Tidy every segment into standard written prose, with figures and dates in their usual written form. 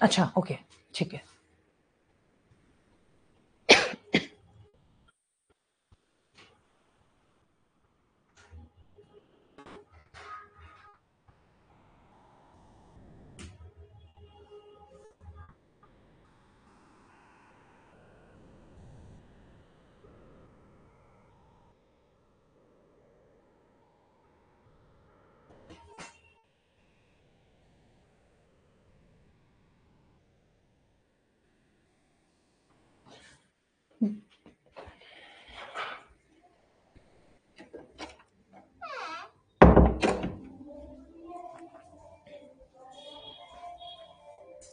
अच्छा ओके ठीक है.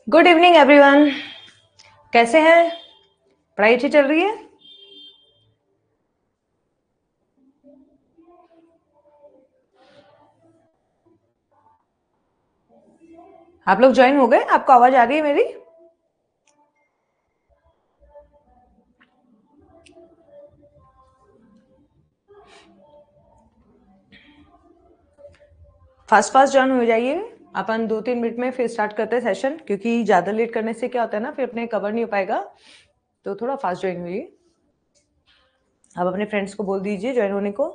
Good evening everyone. कैसे हैं? पढ़ाई अच्छी चल रही है? आप लोग ज्वाइन हो गए? आपको आवाज आ रही है मेरी? फास्ट फास्ट ज्वाइन हो जाइए. अपन 2-3 मिनट में फिर स्टार्ट करते हैं सेशन, क्योंकि ज्यादा लेट करने से क्या होता है ना, फिर अपने कवर नहीं हो पाएगा. तो थोड़ा फास्ट ज्वाइन होइए. आप अपने फ्रेंड्स को बोल दीजिए ज्वाइन होने को.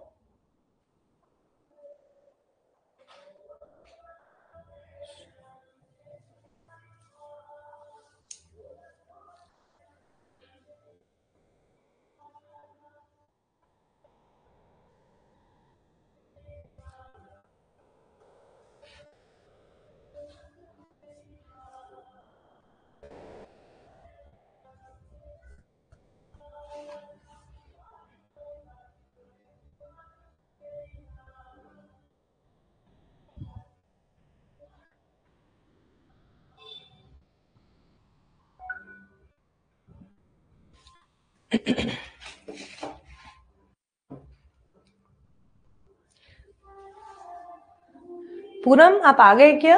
पूनम आप आ गए क्या?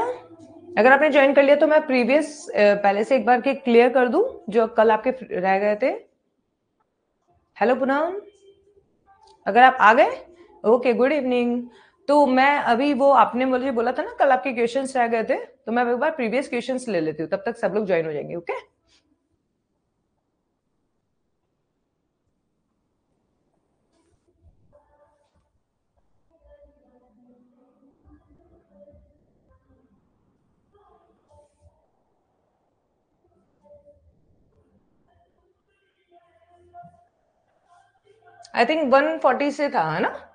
अगर आपने ज्वाइन कर लिया तो मैं प्रीवियस पहले से एक बार के क्लियर कर दूं जो कल आपके रह गए थे. हेलो पूनम, अगर आप आ गए. Okay good evening. तो मैं अभी वो आपने मुझे बोला था ना कल आपके क्वेश्चंस रह गए थे, तो मैं एक बार प्रीवियस क्वेश्चंस ले लेती हूँ, तब तक सब लोग ज्वाइन हो जाएंगे. ओके आई थिंक 140 से था, है ना?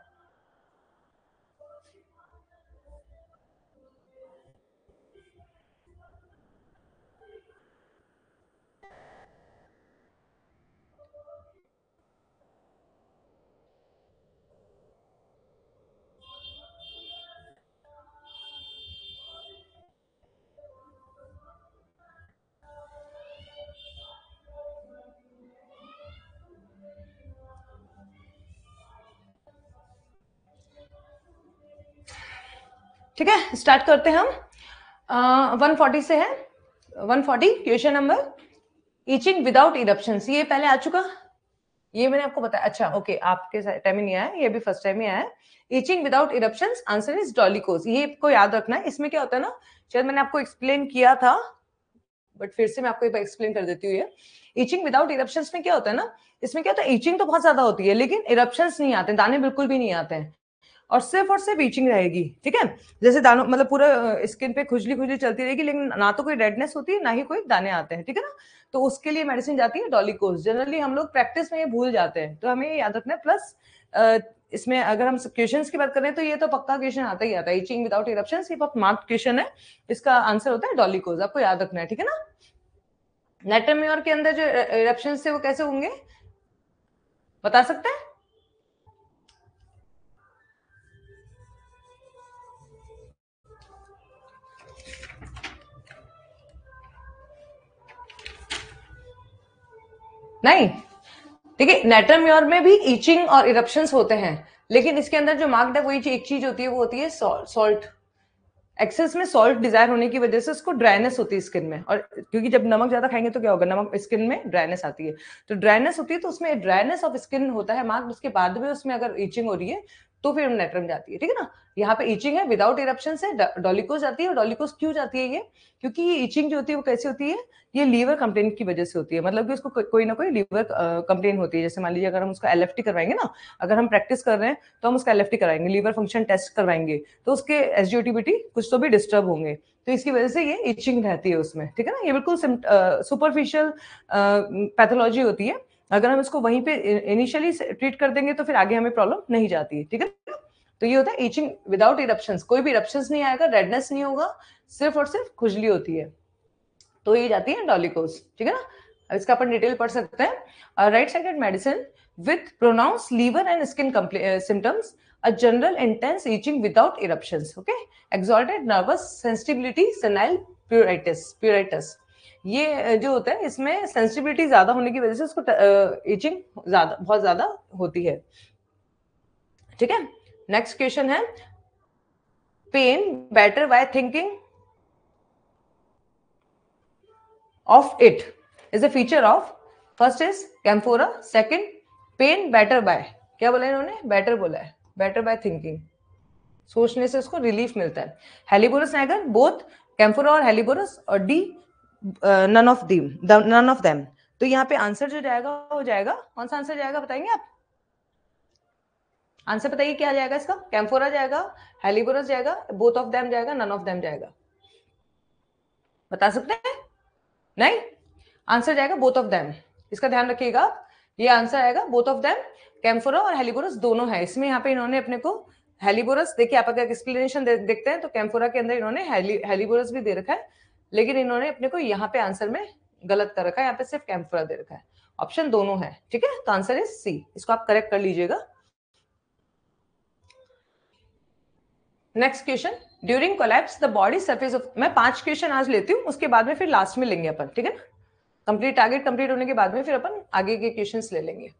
ठीक है, स्टार्ट करते हैं हम. 140 से है. 140 question number itching without eruptions. ये पहले आ चुका, ये मैंने आपको बताया. अच्छा ओके, आपके टाइम में नहीं आया, ये भी फर्स्ट टाइम ही आया है. Itching without eruptions, answer is dolichos. ये आपको याद रखना है. इसमें क्या होता है ना, शायद मैंने आपको एक्सप्लेन किया था, बट फिर से मैं आपको एक बार एक्सप्लेन कर देती हूँ. ईचिंग विदाउट इरप्शंस में क्या होता है ना, इसमें क्या होता है, ईचिंग तो बहुत ज्यादा होती है लेकिन इरप्शंस नहीं आते, दाने बिल्कुल भी नहीं आते हैं, और सिर्फ ईचिंग रहेगी. ठीक है, जैसे दानों मतलब पूरा स्किन पे खुजली खुजली चलती रहेगी, लेकिन ना तो कोई रेडनेस होती है ना ही कोई दाने आते हैं. ठीक है ना, तो उसके लिए मेडिसिन जाती है डॉलिकोज. जनरली हम लोग प्रैक्टिस में ये भूल जाते हैं, तो हमें ये याद रखना है. प्लस इसमें अगर हम क्वेश्चंस की बात करें तो ये तो पक्का क्वेश्चन आता ही आता है. ईचिंग विदाउट इरप्शंस ये बहुत मार्क्ड क्वेश्चन है. इसका आंसर होता है डॉलिकोज. आपको याद रखना है. ठीक है ना. नेटरम्योर के अंदर जो इरप्शंस थे वो कैसे होंगे, बता सकते हैं? नहीं, देखिए नेटरम्योर में भी ईचिंग और इरप्शंस होते हैं, लेकिन इसके अंदर जो मार्क्ड है वही एक चीज होती है, वो होती है सॉल्ट. एक्सेस में सॉल्ट डिजायर होने की वजह से उसको ड्राइनेस होती है स्किन में, और क्योंकि जब नमक ज्यादा खाएंगे तो क्या होगा, नमक स्किन में ड्राइनेस आती है. तो ड्राइनेस होती है, तो उसमें ड्राइनेस ऑफ स्किन होता है मार्क्ड. उसके बाद भी उसमें अगर ईचिंग हो रही है तो फिर नेट्रम जाती है, ठीक है ना। यहाँ पे ईचिंग है विदाउट इरप्शन से डॉलिकोस जाती है। और डॉलिकोस क्यों जाती है ये, क्योंकि ये ईचिंग जो होती है वो कैसी होती है, ये लीवर कंप्लेंट की वजह से होती है। मतलब कि उसको कोई ना कोई लीवर कंप्लेंट होती है। जैसे मान लीजिए अगर हम उसका एलएफटी करवाएंगे ना, अगर हम प्रैक्टिस कर रहे हैं तो हम उसका एलएफटी कराएंगे, लीवर फंक्शन टेस्ट करवाएंगे, तो उसके एसजीओटीबीटी कुछ तो भी डिस्टर्ब होंगे, तो इसकी वजह से ये इचिंग रहती है उसमें, ठीक है ना। ये बिल्कुल सुपरफिशियल पैथोलॉजी होती है। अगर हम इसको वहीं पे इनिशियली ट्रीट कर देंगे तो फिर आगे हमें प्रॉब्लम नहीं जाती है, ठीक है। तो ये होता है ईचिंग विदाउट इरप्शंस, कोई भी इरप्शंस नहीं आएगा, रेडनेस नहीं होगा, सिर्फ और सिर्फ खुजली होती है, तो ये जाती है डॉलिकोस, ठीक है ना। अब इसका अपन डिटेल पढ़ सकते हैं। Right sided medicine with pronounce liver and skin symptoms, a general intense itching without eruptions, okay, exalted nervous sensitivity, senile pruritus। ये जो होता है इसमें सेंसिटिविटी ज्यादा होने की वजह से उसको इचिंग ज्यादा बहुत ज्यादा होती है, ठीक है। नेक्स्ट क्वेश्चन है pain better by thinking of it is a feature of, first is camphora, second pain better by, क्या बोला इन्होंने, बेटर बोला है, बेटर बाय थिंकिंग, सोचने से उसको रिलीफ मिलता है। हेलिबोरस नाइगर बोथ कैम्फोरा और हेलिबोरस, और डी नन ऑफ देम। तो यहाँ पे आंसर जो जाएगा वो जाएगा, कौन सा आंसर जाएगा बताएंगे आप, आंसर बताइए क्या जाएगा इसका, कैम्फोरा जाएगा, हेलिबोरस जाएगा, बोथ ऑफ देम जाएगा, नन ऑफ देम जाएगा, बता सकते हैं, नहीं, आंसर जाएगा बोथ ऑफ देम, इसका ध्यान रखिएगा, ये आंसर आएगा बोथ ऑफ देम। कैम्फोरा और हेलिबोरस दोनों है इसमें, यहाँ पे इन्होंने अपने को हेलिबोरस, देखिए आप अगर एक्सप्लेनेशन देखते हैं तो कैम्फोरा के अंदर इन्होंने हेलिबोरस भी दे रखा है, लेकिन इन्होंने अपने को यहाँ पे आंसर में गलत कर रखा है, यहाँ पे सिर्फ कैम्फोरा दे रखा है, ऑप्शन दोनों है, ठीक है। तो आंसर इज सी, इसको आप करेक्ट कर लीजिएगा। Next question, during collapse the body surface of, मैं 5 क्वेश्चन आज लेती हूँ, उसके बाद में फिर लास्ट में लेंगे अपन, ठीक है ना, कंप्लीट टारगेट कंप्लीट होने के बाद में फिर अपन आगे के क्वेश्चंस ले लेंगे।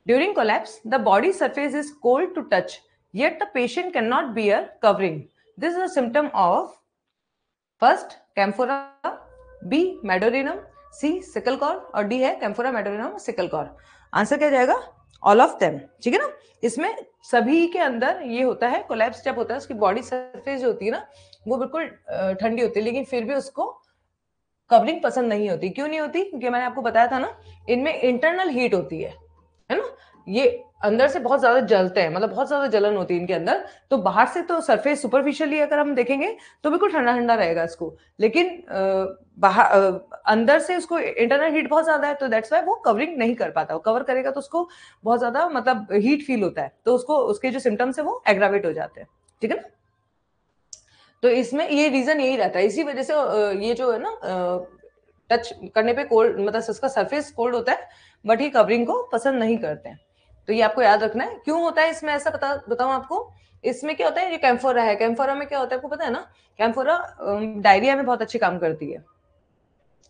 During collapse the body surface is cold to touch yet the patient cannot bear covering, this is a symptom of first camphora, B meadorrhinum, C sickle cord, और D है camphora meadorrhinum sickle cord। Answer क्या जाएगा, all of them, ठीक है ना। इसमें सभी के अंदर ये होता है, कोलैप्स जब होता है उसकी बॉडी सरफेस जो होती है ना वो बिल्कुल ठंडी होती है, लेकिन फिर भी उसको कवरिंग पसंद नहीं होती। क्यों नहीं होती, क्योंकि मैंने आपको बताया था ना, इनमें इंटरनल हीट होती है ना, ये अंदर से बहुत ज्यादा जलते हैं, मतलब बहुत ज्यादा जलन होती है इनके अंदर। तो बाहर से तो सरफेस सुपरफिशियली अगर हम देखेंगे तो बिल्कुल ठंडा ठंडा रहेगा इसको, लेकिन बाहर अंदर से उसको इंटरनल हीट बहुत ज्यादा है, तो दैट्स वाई वो कवरिंग नहीं कर पाता। वो कवर करेगा तो उसको बहुत ज्यादा मतलब हीट फील होता है, तो उसको उसके जो सिम्टम्स है वो एग्रावेट हो जाते हैं, ठीक है ना। तो इसमें ये रीजन यही रहता है, इसी वजह से ये जो है ना टच करने पे कोल्ड, मतलब इसका सरफेस कोल्ड होता है, बट ये कवरिंग को पसंद नहीं करते हैं। तो ये आपको याद रखना है क्यों होता है इसमें ऐसा, बताऊं आपको। इसमें क्या होता है, ये कैम्फोरा है, कैम्फोरा में क्या होता है आपको पता है ना, कैम्फोरा डायरिया में बहुत अच्छी काम करती है।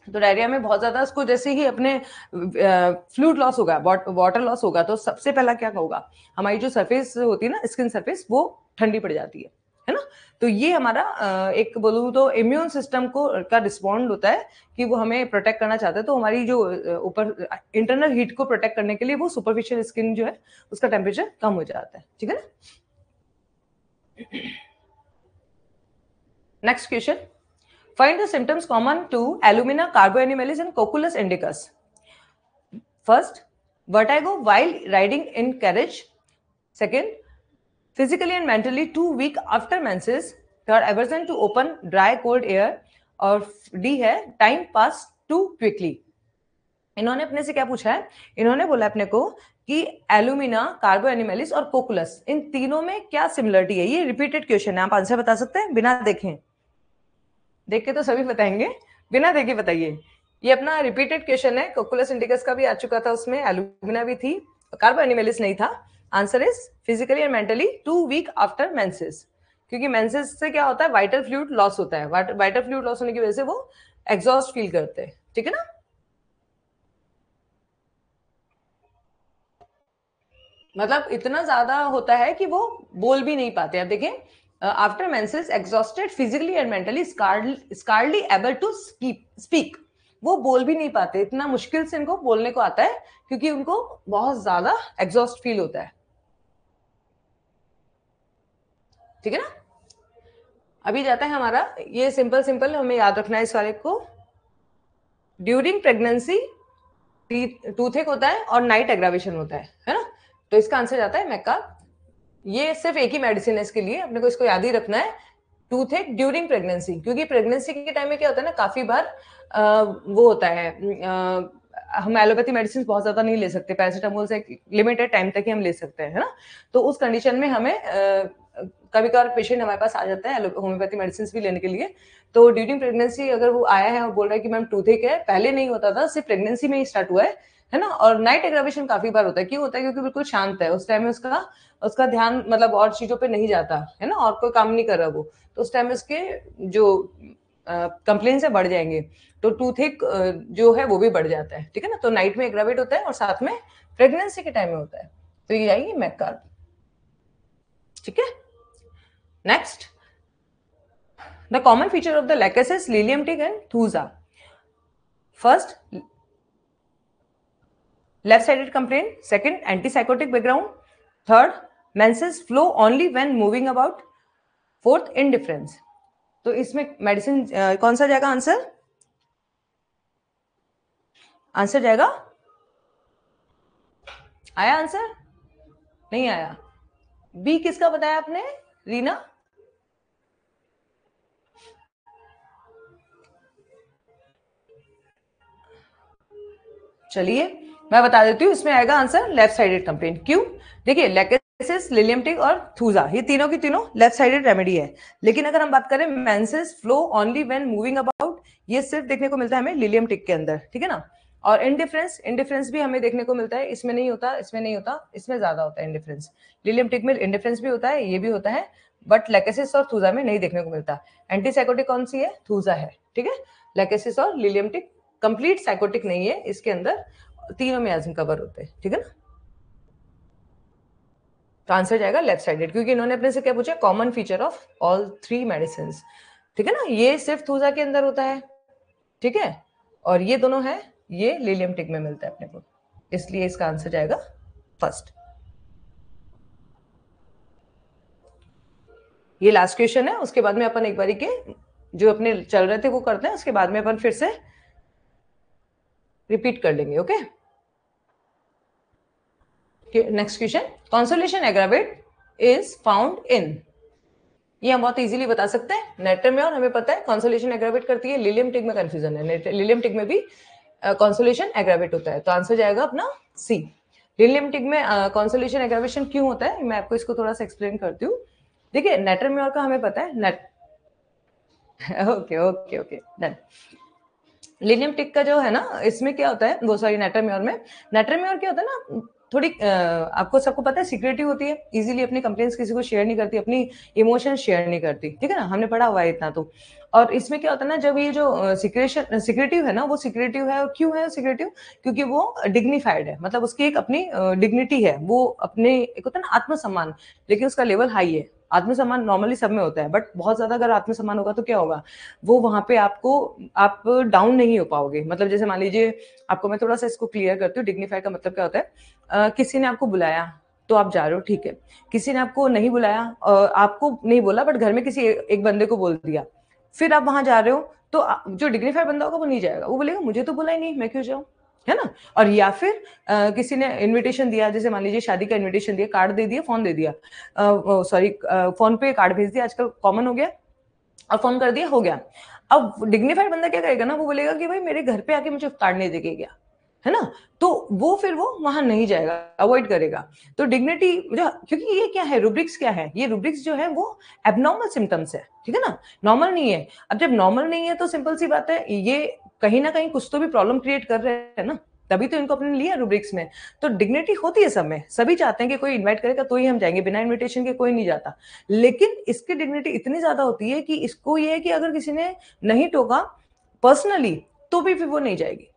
तो डायरिया में बहुत ज्यादा उसको जैसे ही अपने फ्लूइड लॉस होगा, वाटर लॉस होगा, तो सबसे पहला क्या होगा, हमारी जो सरफेस होती है ना, स्किन सरफेस, वो ठंडी पड़ जाती है ना। तो ये हमारा एक बोलूँ तो इम्यून सिस्टम को का रिस्पॉन्ड होता है कि वो हमें प्रोटेक्ट करना चाहते हैं। तो हमारी जो ऊपर इंटरनल हीट को प्रोटेक्ट करने के लिए वो सुपरफिशियल स्किन जो है उसका टेम्परेचर कम हो जाता है, ठीक है ना। Next question, find the symptoms common to Illumina, Carbo animalis and Cocculus indicus. First, vertigo while riding in carriage. Second, physically and mentally too weak after menses. Third, aversion to open dry cold air. और D है time pass too quickly. इन्होंने अपने से क्या पूछा है, इन्होंने बोला अपने को कि एलुमिना, कार्बो एनिमेलिस और कोकुलस, इन तीनों में क्या सिमिलरिटी है। ये रिपीटेड क्वेश्चन है, आप आंसर बता सकते हैं बिना देखें, देख के तो सभी बताएंगे, बिना देखे बताइए। ये अपना रिपीटेड क्वेश्चन है, कोकुलस इंडिकस का भी आ चुका था, उसमें एलुमिना भी थी, कार्बो एनिमेलिस नहीं था। Answer is physically and mentally too weak after menses, क्योंकि मेंसेस से क्या होता है, वाइटल फ्लूइड लॉस होता है, वाइटल फ्लूइड लॉस होने की वजह से वो एग्जॉस्ट फील करते हैं, ठीक है ना। मतलब इतना ज्यादा होता है कि वो बोल भी नहीं पाते। अब देखें, after menses exhausted physically and mentally, scarcely able to speak, वो बोल भी नहीं पाते, इतना मुश्किल से इनको बोलने को आता है क्योंकि उनको बहुत ज्यादा एग्जॉस्ट फील होता है। ठीक है ना। अभी जाता है हमारा, ये सिंपल हमें याद रखना है इस वाले को। ड्यूरिंग प्रेगनेंसी टूथेक होता है और नाइट एग्रावेशन होता है ना। तो इसका आंसर जाता है मैककार्प। ये सिर्फ एक ही मेडिसिन है इसके लिए, अपने को इसको याद ही रखना है, टूथेक ड्यूरिंग प्रेगनेंसी। क्योंकि प्रेगनेंसी के टाइम में क्या होता है ना, काफी बार वो होता है, हम एलोपैथी मेडिसिन बहुत ज्यादा नहीं ले सकते, पैरासिटामोल से लिमिटेड टाइम तक ही हम ले सकते हैं, है ना। तो उस कंडीशन में हमें कभी कभार पेशेंट हमारे पास आ जाता है होम्योपैथी मेडिसिन भी लेने के लिए। तो ड्यूरिंग प्रेगनेंसी अगर वो आया है और बोल रहा है कि मैम टूथेक है, पहले नहीं होता था, सिर्फ प्रेगनेंसी में ही स्टार्ट हुआ है ना। और नाइट एग्रावेशन काफी बार होता है। क्यों होता है? क्योंकि बिल्कुल शांत है उस टाइम में, उसका ध्यान मतलब और चीजों पे नहीं जाता है ना, और कोई काम नहीं कर रहा वो, तो उस टाइम में उसके जो कंप्लेन है बढ़ जाएंगे, तो टूथेक जो है वो भी बढ़ जाता है, ठीक है ना। तो नाइट में एग्रावेट होता है और साथ में प्रेगनेंसी के टाइम में होता है, तो ये आएगी मैककार्प, ठीक है। Next, the common feature of the lachesis, lilium tick and thuja. First, left sided complaint. Second, antipsychotic background. Third, menses flow only when moving about. Fourth, indifference. तो इसमें मेडिसिन कौन सा जाएगा आंसर? आंसर जाएगा, आया आंसर? नहीं आया। B किसका बताया आपने रीना? चलिए मैं बता देती हूँ, इसमें आएगा आंसर लेफ्ट साइडेड कंप्लेंट। क्यों? देखिए, लैकेसिस, लिलियम टिक और थूजा, ये तीनों की तीनों लेफ्ट साइडेड रेमेडी है। लेकिन अगर हम बात करें menses flow only when moving about, ये सिर्फ देखने को मिलता है हमें लिलियम टिक के अंदर, ठीक है ना। और इंडिफरेंस भी हमें देखने को मिलता है, इसमें नहीं होता, इसमें नहीं होता, इसमें ज्यादा होता है इंडिफरेंस। लिलियम टिक में इंडिफरेंस भी होता है, ये भी होता है, बट लैकेसिस और थूजा में नहीं देखने को मिलता। एंटीसाइकोटिक कौन सी है? थूजा है, ठीक है। लैकेसिस और लिलियम टिक कंप्लीट साइकोटिक नहीं है, इसके अंदर तीनों में एजम कवर होते हैं, ठीक है ना। तो आंसर जाएगा लेफ्ट साइडेड, क्योंकि इन्होंने अपने से क्या पूछा? Common feature of all three medicine, ठीक है ना। ये सिर्फ थूजा के अंदर होता है, ठीक है, और ये दोनों है, ये लिलियम टिक में मिलता है अपने को, इसलिए इसका आंसर जाएगा फर्स्ट। ये लास्ट क्वेश्चन है, उसके बाद में अपन एक बारी के जो अपने चल रहे थे वो करते हैं, उसके बाद में अपन फिर से रिपीट कर लेंगे, okay. Next question, consolation aggravate is found इन, ये हम बहुत इजीली बता सकते हैं, नेटरम्योर हमें पता है कॉन्सोलेशन एग्रावेट करती है, लिलियम टिक में कंफ्यूजन है, लिलियम टिक में भी कॉन्सोलेशन एग्रावेट होता है, तो आंसर जाएगा अपना सी। लिलियम टिक में कॉन्सोलेशन एग्रावेशन क्यों होता है, मैं आपको इसको थोड़ा सा एक्सप्लेन करती हूँ। देखिए, नेटरम्योर का हमें पता है, okay okay okay done. Lilium tig का जो है ना, इसमें क्या होता है, वो सॉरी नेटरम्योर में, नेटरम्योर क्या होता है ना, थोड़ी आपको सबको पता है सिक्रेटिव होती है, इजीली अपनी कंप्लेंट्स किसी को शेयर नहीं करती, अपनी इमोशंस शेयर नहीं करती, ठीक है ना, हमने पढ़ा हुआ है इतना तो। और इसमें क्या होता है ना, जब ये जो सिक्रेटिव है ना, वो सिक्रेटिव है, और क्यों है सिक्रेटिव? क्योंकि वो डिग्निफाइड है, मतलब उसकी एक अपनी डिग्निटी है, वो अपने एक होता है ना आत्मसम्मान, लेकिन उसका लेवल हाई है। आत्मसम्मान नॉर्मली सब में होता है, बट बहुत ज्यादा अगर आत्मसम्मान होगा तो क्या होगा, वो वहां पे आप डाउन नहीं हो पाओगे। मतलब जैसे मान लीजिए, आपको मैं थोड़ा सा इसको क्लियर करती हूँ, डिग्निफाइड का मतलब क्या होता है, किसी ने आपको बुलाया तो आप जा रहे हो, ठीक है। किसी ने आपको नहीं बुलाया, आपको नहीं बोला, बट घर में किसी एक बंदे को बोल दिया, फिर आप वहां जा रहे हो, तो जो डिग्निफाइड बंदा होगा वो नहीं जाएगा, वो बोलेगा मुझे तो बुला ही नहीं, मैं क्यों जाऊं, है ना। और या फिर किसी ने इनविटेशन दिया, जैसे मान लीजिए शादी का इनविटेशन दिया, कार्ड दे दिया, फोन दे दिया, सॉरी फोन पे कार्ड भेज दिया, आजकल कॉमन हो गया, और फोन कर दिया, हो गया। अब डिग्निफाइड बंदा क्या करेगा ना, वो बोलेगा कि भाई मेरे घर पे आके मुझे कार्ड नहीं देके गया, है ना, तो वो फिर वो वहां नहीं जाएगा, अवॉइड करेगा। तो डिग्निटी, क्योंकि ये क्या है, रूब्रिक्स क्या है, ये रूब्रिक्स जो है वो एबनॉर्मल सिम्टम्स है, ठीक है ना, नॉर्मल नहीं है। अब जब नॉर्मल नहीं है तो सिंपल सी बात है, ये कहीं ना कहीं कुछ तो भी प्रॉब्लम क्रिएट कर रहे हैं ना, तभी तो इनको अपने लिया रूब्रिक्स में। तो डिग्निटी होती है सब में, सभी चाहते हैं कि कोई इन्वाइट करेगा तो ही हम जाएंगे, बिना इन्विटेशन के कोई नहीं जाता। लेकिन इसकी डिग्निटी इतनी ज्यादा होती है कि इसको ये है कि अगर किसी ने नहीं टोका पर्सनली, तो भी फिर वो नहीं जाएगी,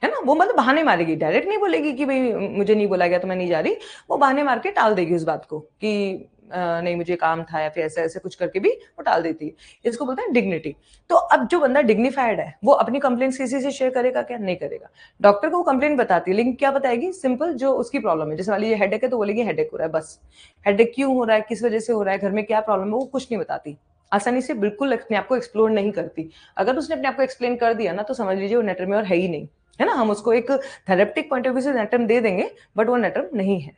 है ना। वो मतलब बहाने मारेगी, डायरेक्ट नहीं बोलेगी कि भाई मुझे नहीं बोला गया तो मैं नहीं जा रही, वो बहाने मार के टाल देगी उस बात को कि नहीं मुझे काम था या फिर ऐसे ऐसे कुछ करके भी वो टाल देती है, इसको बोलते हैं डिग्निटी। तो अब जो बंदा डिग्निफाइड है वो अपनी कंप्लेंट किसी से शेयर करेगा क्या? नहीं करेगा। डॉक्टर को वो कंप्लेंट बताती है, लेकिन क्या बताएगी? सिंपल जो उसकी प्रॉब्लम है, जैसे मान लीजिए हेडेक है तो बोलेगी हेडेक हो रहा है, बस। हेडेक क्यों हो रहा है, किस वजह से हो रहा है, घर में क्या प्रॉब्लम है, वो कुछ नहीं बताती, आसानी से बिल्कुल अपने आप को एक्सप्लोर नहीं करती। अगर उसने अपने आप को एक्सप्लेन कर दिया ना तो समझ लीजिए वो नेटरम और है ही नहीं, है ना। हम उसको एक थेरेप्टिक पॉइंट ऑफ व्यू से नेटरम दे देंगे, बट वो नेटरम नहीं है,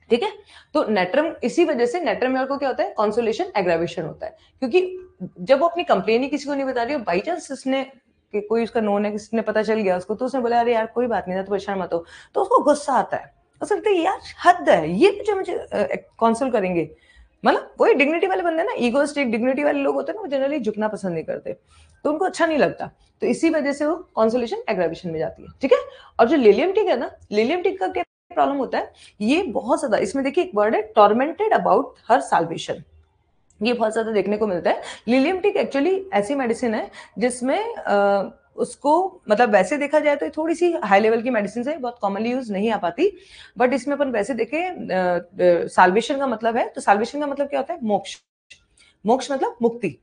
ठीक है। तो नेटरम, इसी वजह से नेटरम को क्या होता है? कंसोलेशन एग्रावेशन होता है, क्योंकि जब वो अपनी कंप्लेन ही किसी को नहीं बता रही हो, बाई चांस उसने कि कोई उसका नोन है, किसी ने पता चल गया उसको, तो उसने बोला अरे यार कोई बात नहीं ना, तो परेशान मत हो, तो उसको गुस्सा आता है। उसको लगता है यार हद है, ये मुझे कॉन्सोल करेंगे। मतलब वही डिग्निटी वाले बंदे ना, ईगोस्टिक डिग्निटी वाले लोग होते हैं ना, वो जनरली झुकना पसंद नहीं करते, तो उनको अच्छा नहीं लगता, तो इसी वजह से वो कॉन्सोलेशन एग्रावेशन में जाती है, ठीक है। और जो लिलियम टिक है ना, लिलियम टिक का क्या प्रॉब्लम होता है? ये बहुत ज्यादा, इसमें देखिए एक वर्ड है टॉर्मेंटेड अबाउट हर साल्वेशन, ये बहुत ज्यादा देखने को मिलता है। लिलियम टिक एक्चुअली ऐसी मेडिसिन है जिसमें उसको, मतलब वैसे देखा जाए तो थोड़ी सी हाई लेवल की मेडिसिन है, बहुत कॉमनली यूज नहीं आ पाती, बट इसमें अपन वैसे देखें साल्वेशन का मतलब है, तो साल्वेशन का मतलब क्या होता है? मोक्ष। मोक्ष मतलब मुक्ति,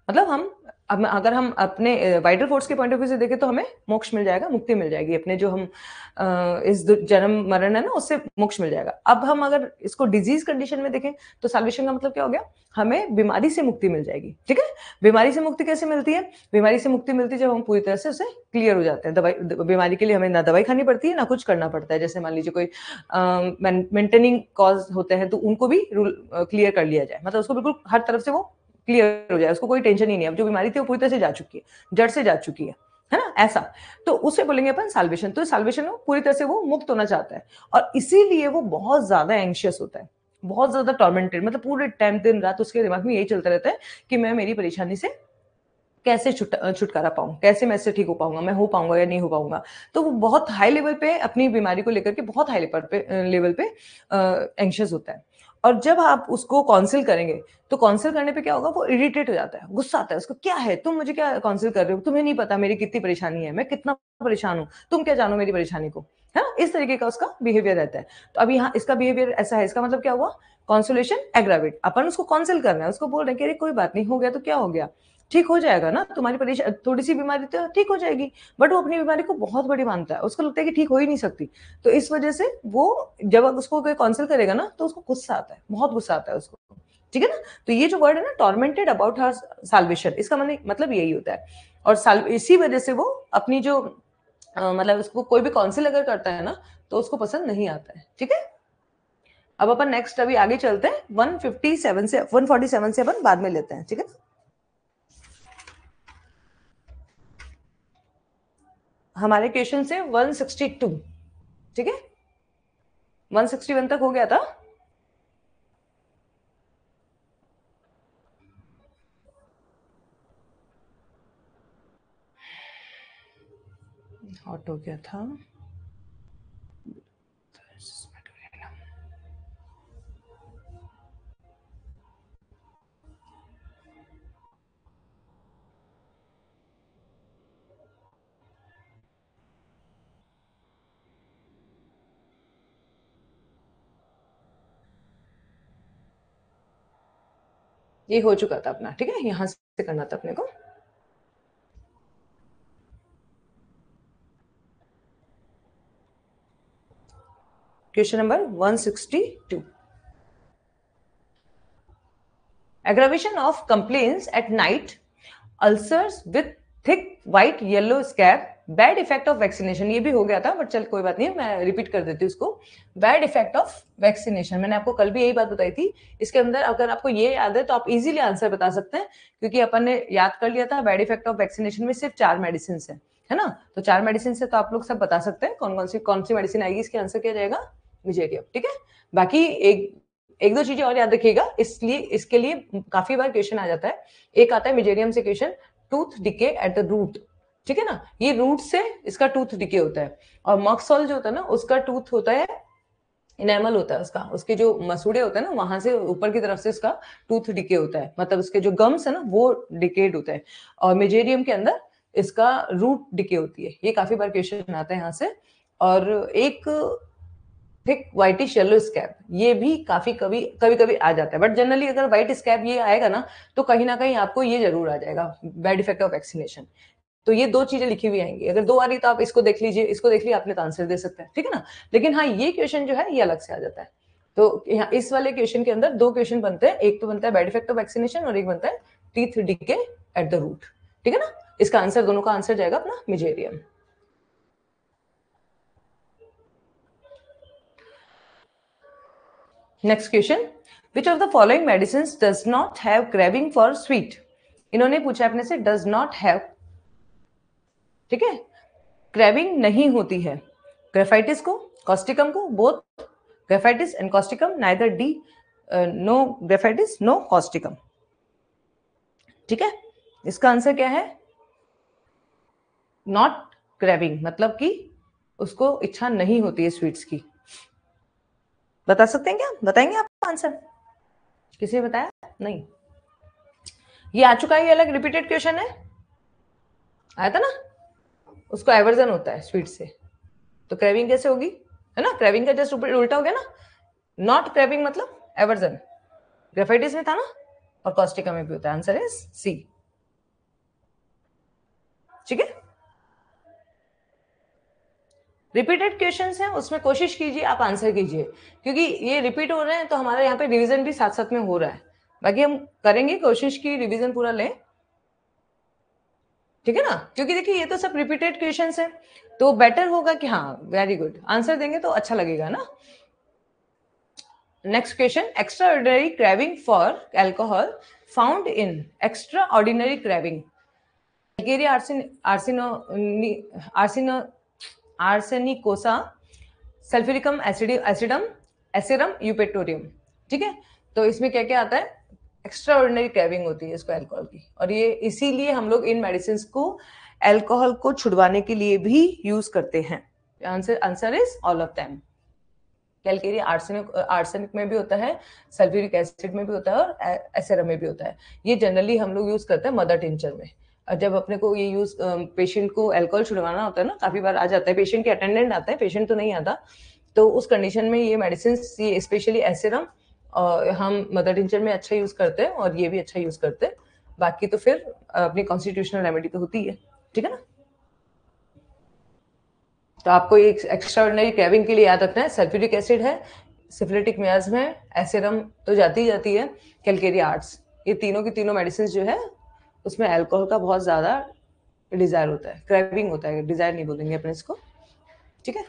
मतलब अगर हम अपने वाइडर फोर्स के पॉइंट ऑफ व्यू से देखें तो हमें मोक्ष मिल जाएगा, मुक्ति मिल जाएगी, अपने जो हम इस जन्म मरण है ना उससे मोक्ष मिल जाएगा। अब हम अगर इसको डिजीज कंडीशन में देखें तो साल्वेशन का मतलब क्या हो गया? हमें बीमारी से मुक्ति मिल जाएगी, ठीक है। बीमारी से मुक्ति कैसे मिलती है? बीमारी से मुक्ति मिलती है जब हम पूरी तरह से उसे क्लियर हो जाते हैं। दवाई, बीमारी के लिए हमें ना दवाई खानी पड़ती है ना कुछ करना पड़ता है। जैसे मान लीजिए कोई मेंटेनिंग कॉज होते हैं तो उनको भी क्लियर कर लिया जाए, मतलब उसको बिल्कुल हर तरफ से वो क्लियर हो जाए, उसको कोई टेंशन ही नहीं है, अब जो बीमारी थी वो पूरी तरह से जा चुकी है, जड़ से जा चुकी है ना, ऐसा। तो उसे बोलेंगे अपन साल्वेशन। तो साल्वेशन में पूरी तरह से वो मुक्त होना चाहता है, और इसीलिए वो बहुत ज्यादा एंशियस होता है, बहुत ज्यादा टॉर्मेंटेड, मतलब पूरे टाइम दिन रात उसके दिमाग में यही चलता रहता है कि मैं मेरी परेशानी से कैसे छुटकारा पाऊं, कैसे मैं इससे ठीक हो पाऊंगा, मैं हो पाऊंगा या नहीं हो पाऊंगा। तो वो बहुत हाई लेवल पे अपनी बीमारी को लेकर के बहुत हाई लेवल पे एंशियस होता है। और जब आप उसको काउंसिल करेंगे तो काउंसिल करने पे क्या होगा? वो इरिटेट हो जाता है, गुस्सा आता है उसको, क्या है तुम मुझे क्या काउंसिल कर रहे हो, तुम्हें नहीं पता मेरी कितनी परेशानी है, मैं कितना परेशान हूं, तुम क्या जानो मेरी परेशानी को, है ना। इस तरीके का उसका बिहेवियर रहता है। तो अभी यहाँ इसका बिहेवियर ऐसा है, इसका मतलब क्या हुआ? Consolation aggravate. अपन उसको काउंसिल कर रहे हैं, उसको बोल रहे हैं कि अरे कोई बात नहीं, हो गया तो क्या हो गया, ठीक हो जाएगा ना, तुम्हारी परेशानी थोड़ी सी बीमारी तो ठीक हो जाएगी। बट वो अपनी बीमारी को बहुत बड़ी मानता है, उसको लगता है कि ठीक हो ही नहीं सकती। तो इस वजह से वो जब उसको कोई काउंसिल करेगा ना तो उसको गुस्सा आता है, बहुत गुस्सा आता है उसको, ठीक है ना। तो ये जो वर्ड है ना टॉर्मेंटेड अबाउट हर साल्वेशन, इसका मतलब यही होता है। और इसी वजह से वो अपनी जो मतलब उसको कोई भी काउंसिल अगर करता है ना तो उसको पसंद नहीं आता है, ठीक है। अब अपन नेक्स्ट अभी आगे चलते हैं, 157 से 147 से अपन बाद में लेते हैं, ठीक है। हमारे क्वेश्चन से 162, ठीक है, 161 तक हो गया था। हॉट हो गया था। ये हो चुका था अपना, ठीक है, यहां से करना था अपने को। Question number 162, aggravation of complaints at night, ulcers with thick white yellow scab, bad effect of vaccination. ये भी हो गया था बट चल कोई बात नहीं, मैं रिपीट कर देती हूँ इसको। बैड इफेक्ट ऑफ वैक्सीनेशन, मैंने आपको कल भी यही बात बताई थी। इसके अंदर अगर आपको ये याद है तो आप इजीली आंसर बता सकते हैं, क्योंकि अपन ने याद कर लिया था बैड इफेक्ट ऑफ वैक्सीनेशन में सिर्फ 4 मेडिसिन है ना। तो 4 मेडिसिन से तो आप लोग सब बता सकते हैं कौन सी मेडिसिन आएगी, इसके आंसर क्या जाएगा? मिजेरियम, ठीक है। बाकी एक दो चीजें और याद रखिएगा, इसलिए इसके लिए काफी बार क्वेश्चन आ जाता है। एक आता है मिजेरियम से question, tooth decay at the root, ठीक है ना, ये रूट से इसका टूथ डिके होता है। और मक्सॉल जो होता है ना उसका टूथ होता है, इनेमल होता है उसका, उसके जो मसूड़े होते हैं ना वहां से ऊपर की तरफ से इसका टूथ डिके होता है, मतलब उसके जो गम्स है ना वो डिकेड होता है। और मेजेरियम के अंदर इसका रूट डिके होती है। ये काफी बार क्वेश्चन आता है यहाँ से। और एक थिक व्हाइटिश येलो स्कैब, ये भी काफी कभी कभी आ जाता है, बट जनरली अगर व्हाइट स्कैब ये आएगा ना तो कहीं ना कहीं आपको ये जरूर आ जाएगा, बैड इफेक्ट ऑफ वैक्सीनेशन। तो ये दो चीजें लिखी हुई आएंगी, अगर दो आ रही तो आप इसको देख लीजिए, इसको देख लिया आपने तो आंसर दे सकते हैं, ठीक है ना। लेकिन हाँ, ये क्वेश्चन जो है ये अलग से आ जाता है। तो यहाँ इस वाले क्वेश्चन के अंदर दो क्वेश्चन बनते हैं, एक तो बनता है बैड इफेक्ट ऑफ वैक्सीनेशन और एक बनता है teeth decay at the root, ठीक है ना। इसका आंसर, दोनों का आंसर जाएगा अपना मिजेरियम। Next question, which of the following medicine does not have craving for sweet. इन्होंने पूछा अपने से डज नॉट हैव, ठीक है, क्रेविंग नहीं होती है। ग्रेफाइटिस को, कॉस्टिकम को, both graphites and causticum, neither D, no graphites no causticum, ठीक है। इसका आंसर क्या है, नॉट क्रेविंग, मतलब कि उसको इच्छा नहीं होती है स्वीट्स की। बता सकते हैं क्या, बताएंगे आप आंसर, किसी ने बताया नहीं, ये आ चुका है, ये अलग रिपीटेड क्वेश्चन है, आया था ना, उसको एवर्जन होता है स्वीट से, तो क्रेविंग कैसे होगी, है ना, क्रेविंग का जस्ट उल्टा हो गया ना, नॉट क्रेविंग मतलब एवर्जन, ग्रेफाइटिस में था ना और कॉस्टिका में भी होता है, आंसर इज सी, ठीक है। रिपीटेड क्वेश्चंस हैं, उसमें कोशिश कीजिए आप आंसर कीजिए, क्योंकि ये रिपीट हो रहे हैं तो हमारा यहाँ पे रिवीजन भी साथ साथ में हो रहा है, बाकी हम करेंगे कोशिश की रिवीजन पूरा लें, ठीक है ना, क्योंकि देखिए ये तो सब रिपीटेड क्वेश्चंस हैं, तो बेटर होगा कि हाँ वेरी गुड आंसर देंगे तो अच्छा लगेगा ना। Next question, extraordinary craving for alcohol found in extraordinary craving, calcarea arsenicosa, sulphuricum acidum, asarum eupatorium, ठीक है। तो इसमें क्या क्या आता है, एक्स्ट्रा ऑर्डिनरी क्रेविंग होती है इसको अल्कोहल की, और ये इसीलिए हम लोग इन मेडिसिन को अल्कोहल को छुड़वाने के लिए भी यूज करते हैं। Answer is all of them. Calcarea arsenic में भी होता है, सल्फ्यूरिक एसिड में भी होता है और एसेरम में भी होता है। ये जनरली हम लोग यूज करते हैं मदर टिंचर में। जब अपने को ये यूज पेशेंट को अल्कोहल छुड़वाना होता है ना, काफी बार आ जाता है, पेशेंट के अटेंडेंट आता है, पेशेंट तो नहीं आता, तो उस कंडीशन में ये मेडिसिन, ये स्पेशली एसेरम हम मदर टिंचर में अच्छा यूज करते हैं और ये भी अच्छा यूज करते हैं, बाकी तो फिर अपनी कॉन्स्टिट्यूशनल रेमेडी तो होती है, ठीक है ना। तो आपको एक एक्स्ट्रा ऑर्डिनरी क्रेविंग के लिए याद रखना है, सल्फ्यूरिक एसिड है, सिफिलिटिक मियाज्म है, एसेरम तो जाती जाती है, कैलकेरिया आर्ट्स, ये तीनों की तीनों मेडिसिन जो है उसमें अल्कोहल का बहुत ज्यादा डिजायर होता है, क्रेविंग होता है, डिजायर नहीं बोलेंगे अपने इसको, ठीक है।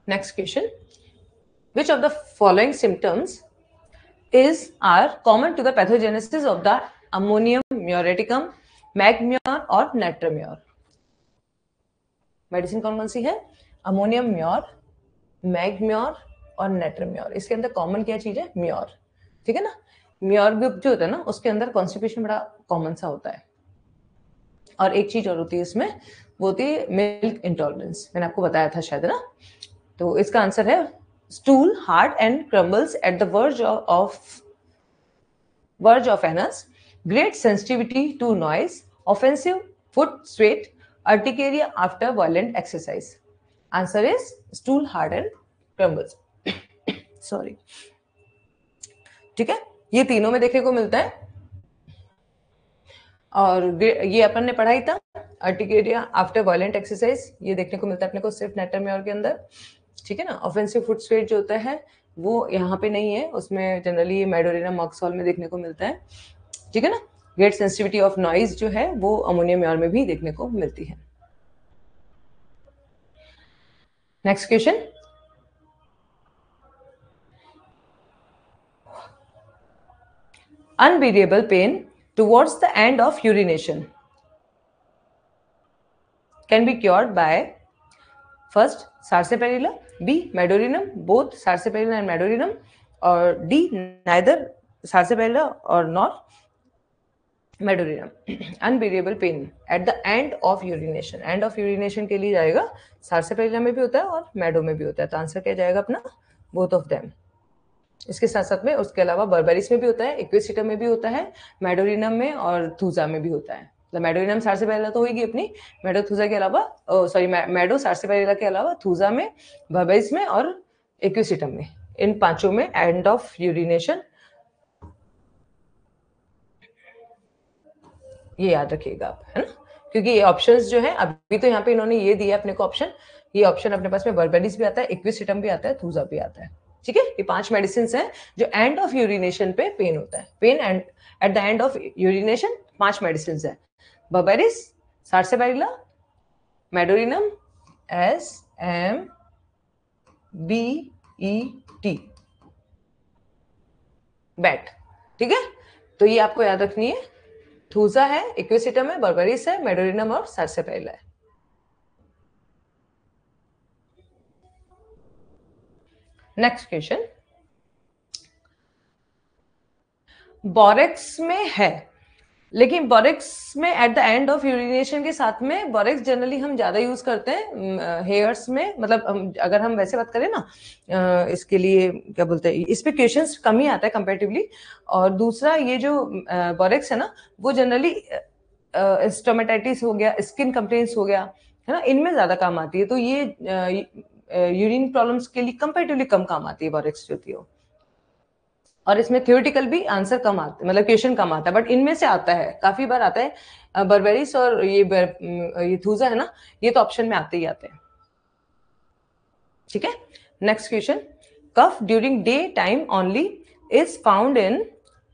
Next question, which of the following symptoms are common to the pathogenesis of the ammonium muriaticum, magmure और natremure। मेडिसिन कौन कौन सी है, अमोनियम म्योर, मैगम्योर और नेट्रम्योर, इसके अंदर कॉमन क्या चीज है, म्योर, ठीक है ना। म्योर ग्रुप जो होता है ना उसके अंदर कॉन्स्टिपेशन बड़ा कॉमन सा होता है, और एक चीज और होती है इसमें, वो होती है मिल्क इंटॉलरेंस, मैंने आपको बताया था शायद ना। तो इसका आंसर है stool hard and crumbles at the verge of anus, great sensitivity to noise, offensive foot sweat, urticaria after violent exercise। Answer is stool hard and crumbles। Sorry, ठीक है, ये तीनों में देखने को मिलता है, और ये अपन ने पढ़ाई था, अर्टिकेरिया आफ्टर वायलेंट एक्सरसाइज, ये देखने को मिलता है अपने को सिर्फ नेट्रम्योर के अंदर, ठीक है ना। ऑफेंसिव फुट स्वेट जो होता है वो यहाँ पे नहीं है, उसमें जनरली मेडोरिना मॉक्सॉल में देखने को मिलता है, ठीक है ना। ग्रेट सेंसिटिविटी ऑफ नॉइज जो है वो अमोनियम म्योर में भी देखने को मिलती है। Next question, unbearable pain towards the end of urination can be cured by first sarsaparilla, B medorinum, both sarsaparilla and medorinum, or D neither sarsaparilla or nor medorinum। unbearable pain at the end of urination, end of urination के लिए जाएगा, sarsaparilla में भी होता है और मेडो में भी होता है, तो आंसर क्या जाएगा अपना, both of them। इसके साथ में उसके अलावा बर्बेरिस में भी होता है, इक्वेसिटम में भी होता है, मेडोरिनम में और थूजा में भी होता है, मतलब मेडोरिनम सार्सिपेरिला तो होगी अपनी, मेडोथूजा के अलावा, सॉरी मेडो सार्सिपेरिला के अलावा थूजा में, बर्बेरिस में और एक्विसिटम में, इन पांचों में एंड ऑफ यूरिनेशन, ये याद रखिएगा आप, है ना, क्योंकि ये ऑप्शंस जो है अभी तो यहाँ पे इन्होंने ये दिया अपने को ऑप्शन, ये ऑप्शन अपने पास में बर्बेरिस भी आता है, एक्विसिटम भी आता है, थूजा भी आता है, ठीक है। ये 5 मेडिसिन हैं जो एंड ऑफ यूरिनेशन पे पेन होता है, pain and at the end of urination 5 medicine है, बर्बेरिस, सार्सिपेरिला, मेडोरिनम, SMBET, बैट, ठीक है। तो ये आपको याद रखनी है, थूजा है, एक्विसिटम है, बर्बेरिस है, मेडोरिनम और सार्सिपेरिला है। नेक्स्ट क्वेश्चन, बोरेक्स में है, लेकिन बोरेक्स में eight the end of urination के साथ में बोरेक्स जनरली हम ज्यादा यूज करते हैं हेयर्स में, मतलब अगर हम वैसे बात करें ना, इसके लिए क्या बोलते हैं, इस पे क्वेश्चंस कम ही आता है कंपैरेटिवली। और दूसरा ये जो बोरेक्स है ना, वो जनरली स्टोमेटाइटिस हो गया, स्किन कंप्लेंट्स हो गया, है ना, इनमें ज्यादा काम आती है। तो ये यूरिन प्रॉब्लम्स के लिए कंपैरेटिवली कम काम आती है बोरेक्स जो होती है। और इसमें थ्योरेटिकल भी आंसर कम आता है, मतलब क्वेश्चन कम आता है, बट इनमें से आता है, काफी बार आता है। बर्बेरिस और ये थूजा है ना, ये तो ऑप्शन में आते ही आते हैं, ठीक है। Next question, cough during day time only is found in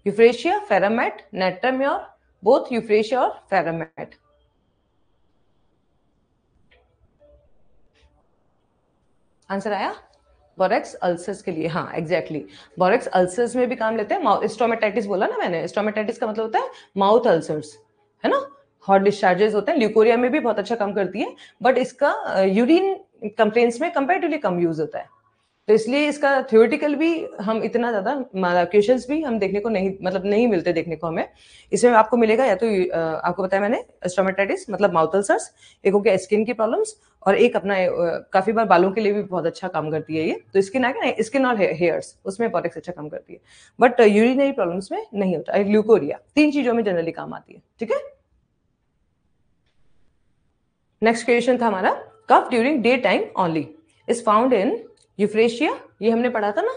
euphrasia, ferrum met, natrum mur, both euphrasia और फेरामेट। आंसर आया? बोरेक्स अल्सर्स के लिए, हाँ एग्जैक्टली, बोरेक्स अल्सर्स में भी काम लेते हैं। स्टोमेटाइटिस बोला ना मैंने, स्टोमेटाइटिस का मतलब होता है माउथ अल्सर्स, है ना, हॉट डिस्चार्जेस होते हैं, ल्यूकोरिया में भी बहुत अच्छा काम करती है, बट इसका यूरिन कंप्लेंट्स में कंपैरेटिवली कम यूज होता है। तो इसलिए इसका थ्योरेटिकल भी हम इतना ज्यादा क्वेश्चंस भी हम देखने को नहीं, मतलब नहीं मिलते देखने को हमें। इसमें आपको मिलेगा या तो आपको बताया मैंने स्टोमेटाइटिस मतलब माउथ अल्सर्स, एक हो गया स्किन की प्रॉब्लम्स, और एक अपना काफी बार बालों के लिए भी बहुत अच्छा काम करती है ये, तो स्किन आ गया, स्किन और हेयर्स उसमें बोरेक्स अच्छा काम करती है, बट यूरिनरी प्रॉब्लम्स में नहीं होता। ल्यूकोरिया, 3 चीजों में जनरली काम आती है, ठीक है। नेक्स्ट क्वेश्चन था हमारा, cough during day time only is found in euphrasia, ये हमने पढ़ा था ना,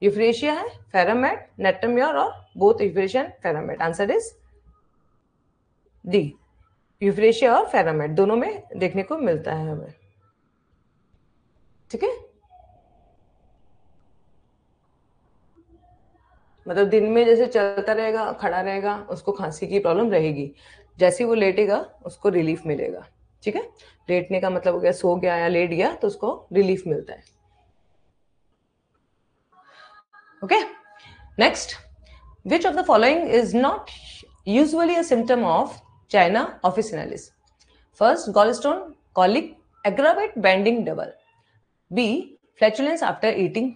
यूफ्रेशिया है, फेरामेट, नेट्रम्योर और both euphrasia and ferrum met. Answer is D, euphrasia और फेरामेट दोनों में देखने को मिलता है हमें, ठीक है। मतलब दिन में जैसे चलता रहेगा, खड़ा रहेगा, उसको खांसी की प्रॉब्लम रहेगी, जैसे ही वो लेटेगा उसको रिलीफ मिलेगा, ठीक है। लेटने का मतलब हो गया सो गया या लेट गया तो उसको रिलीफ मिलता है, okay. Next, which of the following is not usually a symptom of China officinalis? First, gallstone, colic, aggravate bending double. B, flatulence after eating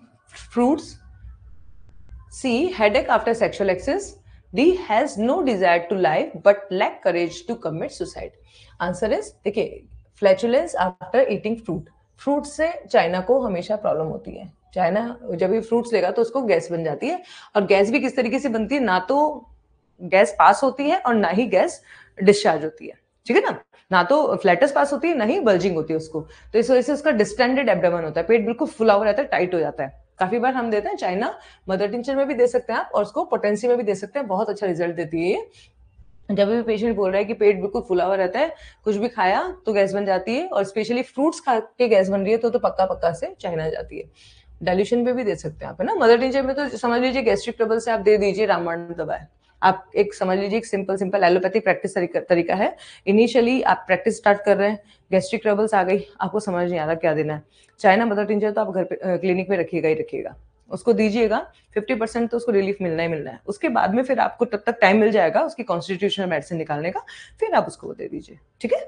fruits. C, headache after sexual excess. D, has no desire to live but lack courage to commit suicide. Answer is, देखिए, flatulence after eating fruit. Fruit से China को हमेशा problem होती है। China जब भी fruits लेगा तो उसको गैस बन जाती है, और गैस भी किस तरीके से बनती है, ना तो गैस पास होती है और ना ही गैस डिस्चार्ज होती है, ठीक है ना, ना तो फ्लैटस पास होती है ना ही बल्जिंग होती है उसको। तो इस वजह से उसका डिस्टेंडेड एब्डोमेन होता है, पेट बिल्कुल फुला हुआ रहता है, टाइट हो जाता है। काफी बार हम देते हैं चाइना, मदर टिंचर में भी दे सकते हैं आप, और उसको पोटेंसी में भी दे सकते हैं, बहुत अच्छा रिजल्ट देती है ये। जब भी पेशेंट बोल रहा है कि पेट बिल्कुल फुला हुआ रहता है, कुछ भी खाया तो गैस बन जाती है, और स्पेशली फ्रूट्स खा के गैस बन रही है तो पक्का पक्का से चाइना जाती है। डाइल्यूशन पे भी दे सकते हैं आप, है ना। मदर टिंचर में तो समझ लीजिए गैस्ट्रिक ट्रबल से आप दे दीजिए रामबाण दवाई। आप एक समझ लीजिए एक सिंपल एलोपैथिक प्रैक्टिस तरीका है। इनिशियली आप प्रैक्टिस स्टार्ट कर रहे हैं, गैस्ट्रिक ट्रबल्स आ गई, आपको समझ नहीं आ रहा क्या देना है, चाइना मदर टिंचर तो आप घर पे क्लिनिक में रखिएगा ही रखिएगा, उसको दीजिएगा, 50% तो उसको रिलीफ मिलना ही मिलना है। उसके बाद में फिर आपको तब तक टाइम मिल जाएगा उसकी कॉन्स्टिट्यूशनल मेडिसिन निकालने का, फिर आप उसको दे दीजिए, ठीक है।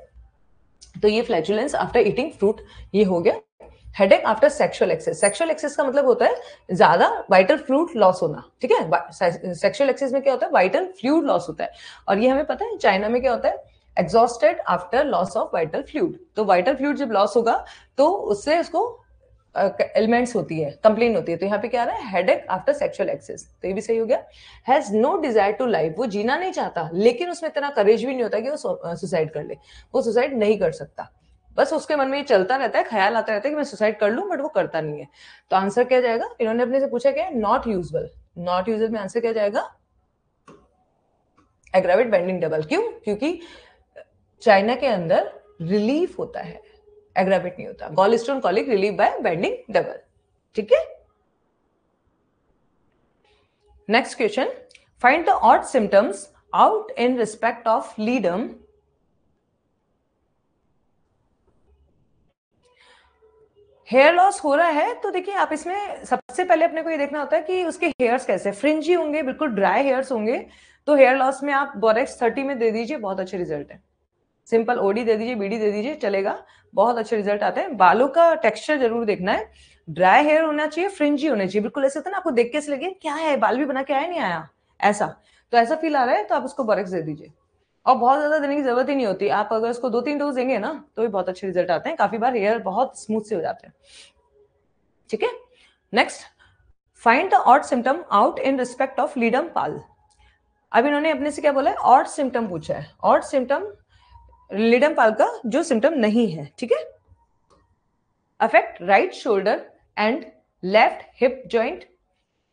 तो ये फ्लैचुलेंस आफ्टर ईटिंग फ्रूट ये हो गया। Headache after sexual excess, sexual excess का मतलब होता है ज्यादा वाइटल फ्लूइड लॉस होना, ठीक है। सेक्सुअल एक्सेस में क्या होता है, वाइटल फ्लूइड लॉस होता है, और ये हमें पता है चाइना में क्या होता है, exhausted after loss of vital fluid. तो वाइटल फ्लूइड जब लॉस होगा तो उससे उसको एलिमेंट्स होती है, कंप्लेन होती है, तो यहाँ पे क्या आ रहा है, हेडेक आफ्टर सेक्सुअल एक्सेस, तो ये भी सही हो गया। Has no desire to life, वो जीना नहीं चाहता, लेकिन उसमें इतना करेज भी नहीं होता कि वो सुसाइड कर ले, वो सुसाइड नहीं कर सकता, बस उसके मन में ये चलता रहता है, ख्याल आता रहता है कि मैं सुसाइड कर लूं, बट वो करता नहीं है। तो आंसर क्या जाएगा, इन्होंने अपने से पूछा क्या है, नॉट यूजुअल, नॉट यूजुअल में आंसर क्या जाएगा, एग्रावेट बेंडिंग डबल। क्यों, क्योंकि चाइना के अंदर रिलीफ होता है, एग्रावेट नहीं होता, gallstone colic relief by bending double, ठीक है। Next question, find the odd symptoms out in respect of ledum hair loss हो रहा है। तो देखिए आप इसमें सबसे पहले अपने को ये देखना होता है कि उसके हेयर्स कैसे, फ्रिंजी होंगे, बिल्कुल ड्राई हेयर्स होंगे, तो हेयर लॉस में आप बोरेक्स 30 में दे दीजिए, बहुत अच्छे रिजल्ट है। सिंपल ओडी दे दीजिए, बीडी दे दीजिए, चलेगा, बहुत अच्छे रिजल्ट आते हैं। बालों का टेक्सचर जरूर देखना है, ड्राई हेयर होना चाहिए, फ्रिंजी होने चाहिए, बिल्कुल ऐसे होता है ना, आपको देख के ऐसे लगे क्या है, बाल भी बना के आया नहीं आया, ऐसा, तो ऐसा फील आ रहा है तो आप उसको बोरेक्स दे दीजिए। और बहुत ज्यादा देने की जरूरत ही नहीं होती, आप अगर उसको 2-3 डोज देंगे ना तो भी बहुत अच्छे रिजल्ट आते हैं, काफी बार हेयर बहुत स्मूथ से हो जाते हैं, ठीक है। Next, find the odd symptom out in respect of ledum pal. अब इन्होंने अपने से क्या बोला है, ऑड सिम्टम पूछा है, ऑड सिम्टम लीडम पाल का जो सिम्टम नहीं है, ठीक है। Affect right shoulder and left hip joint,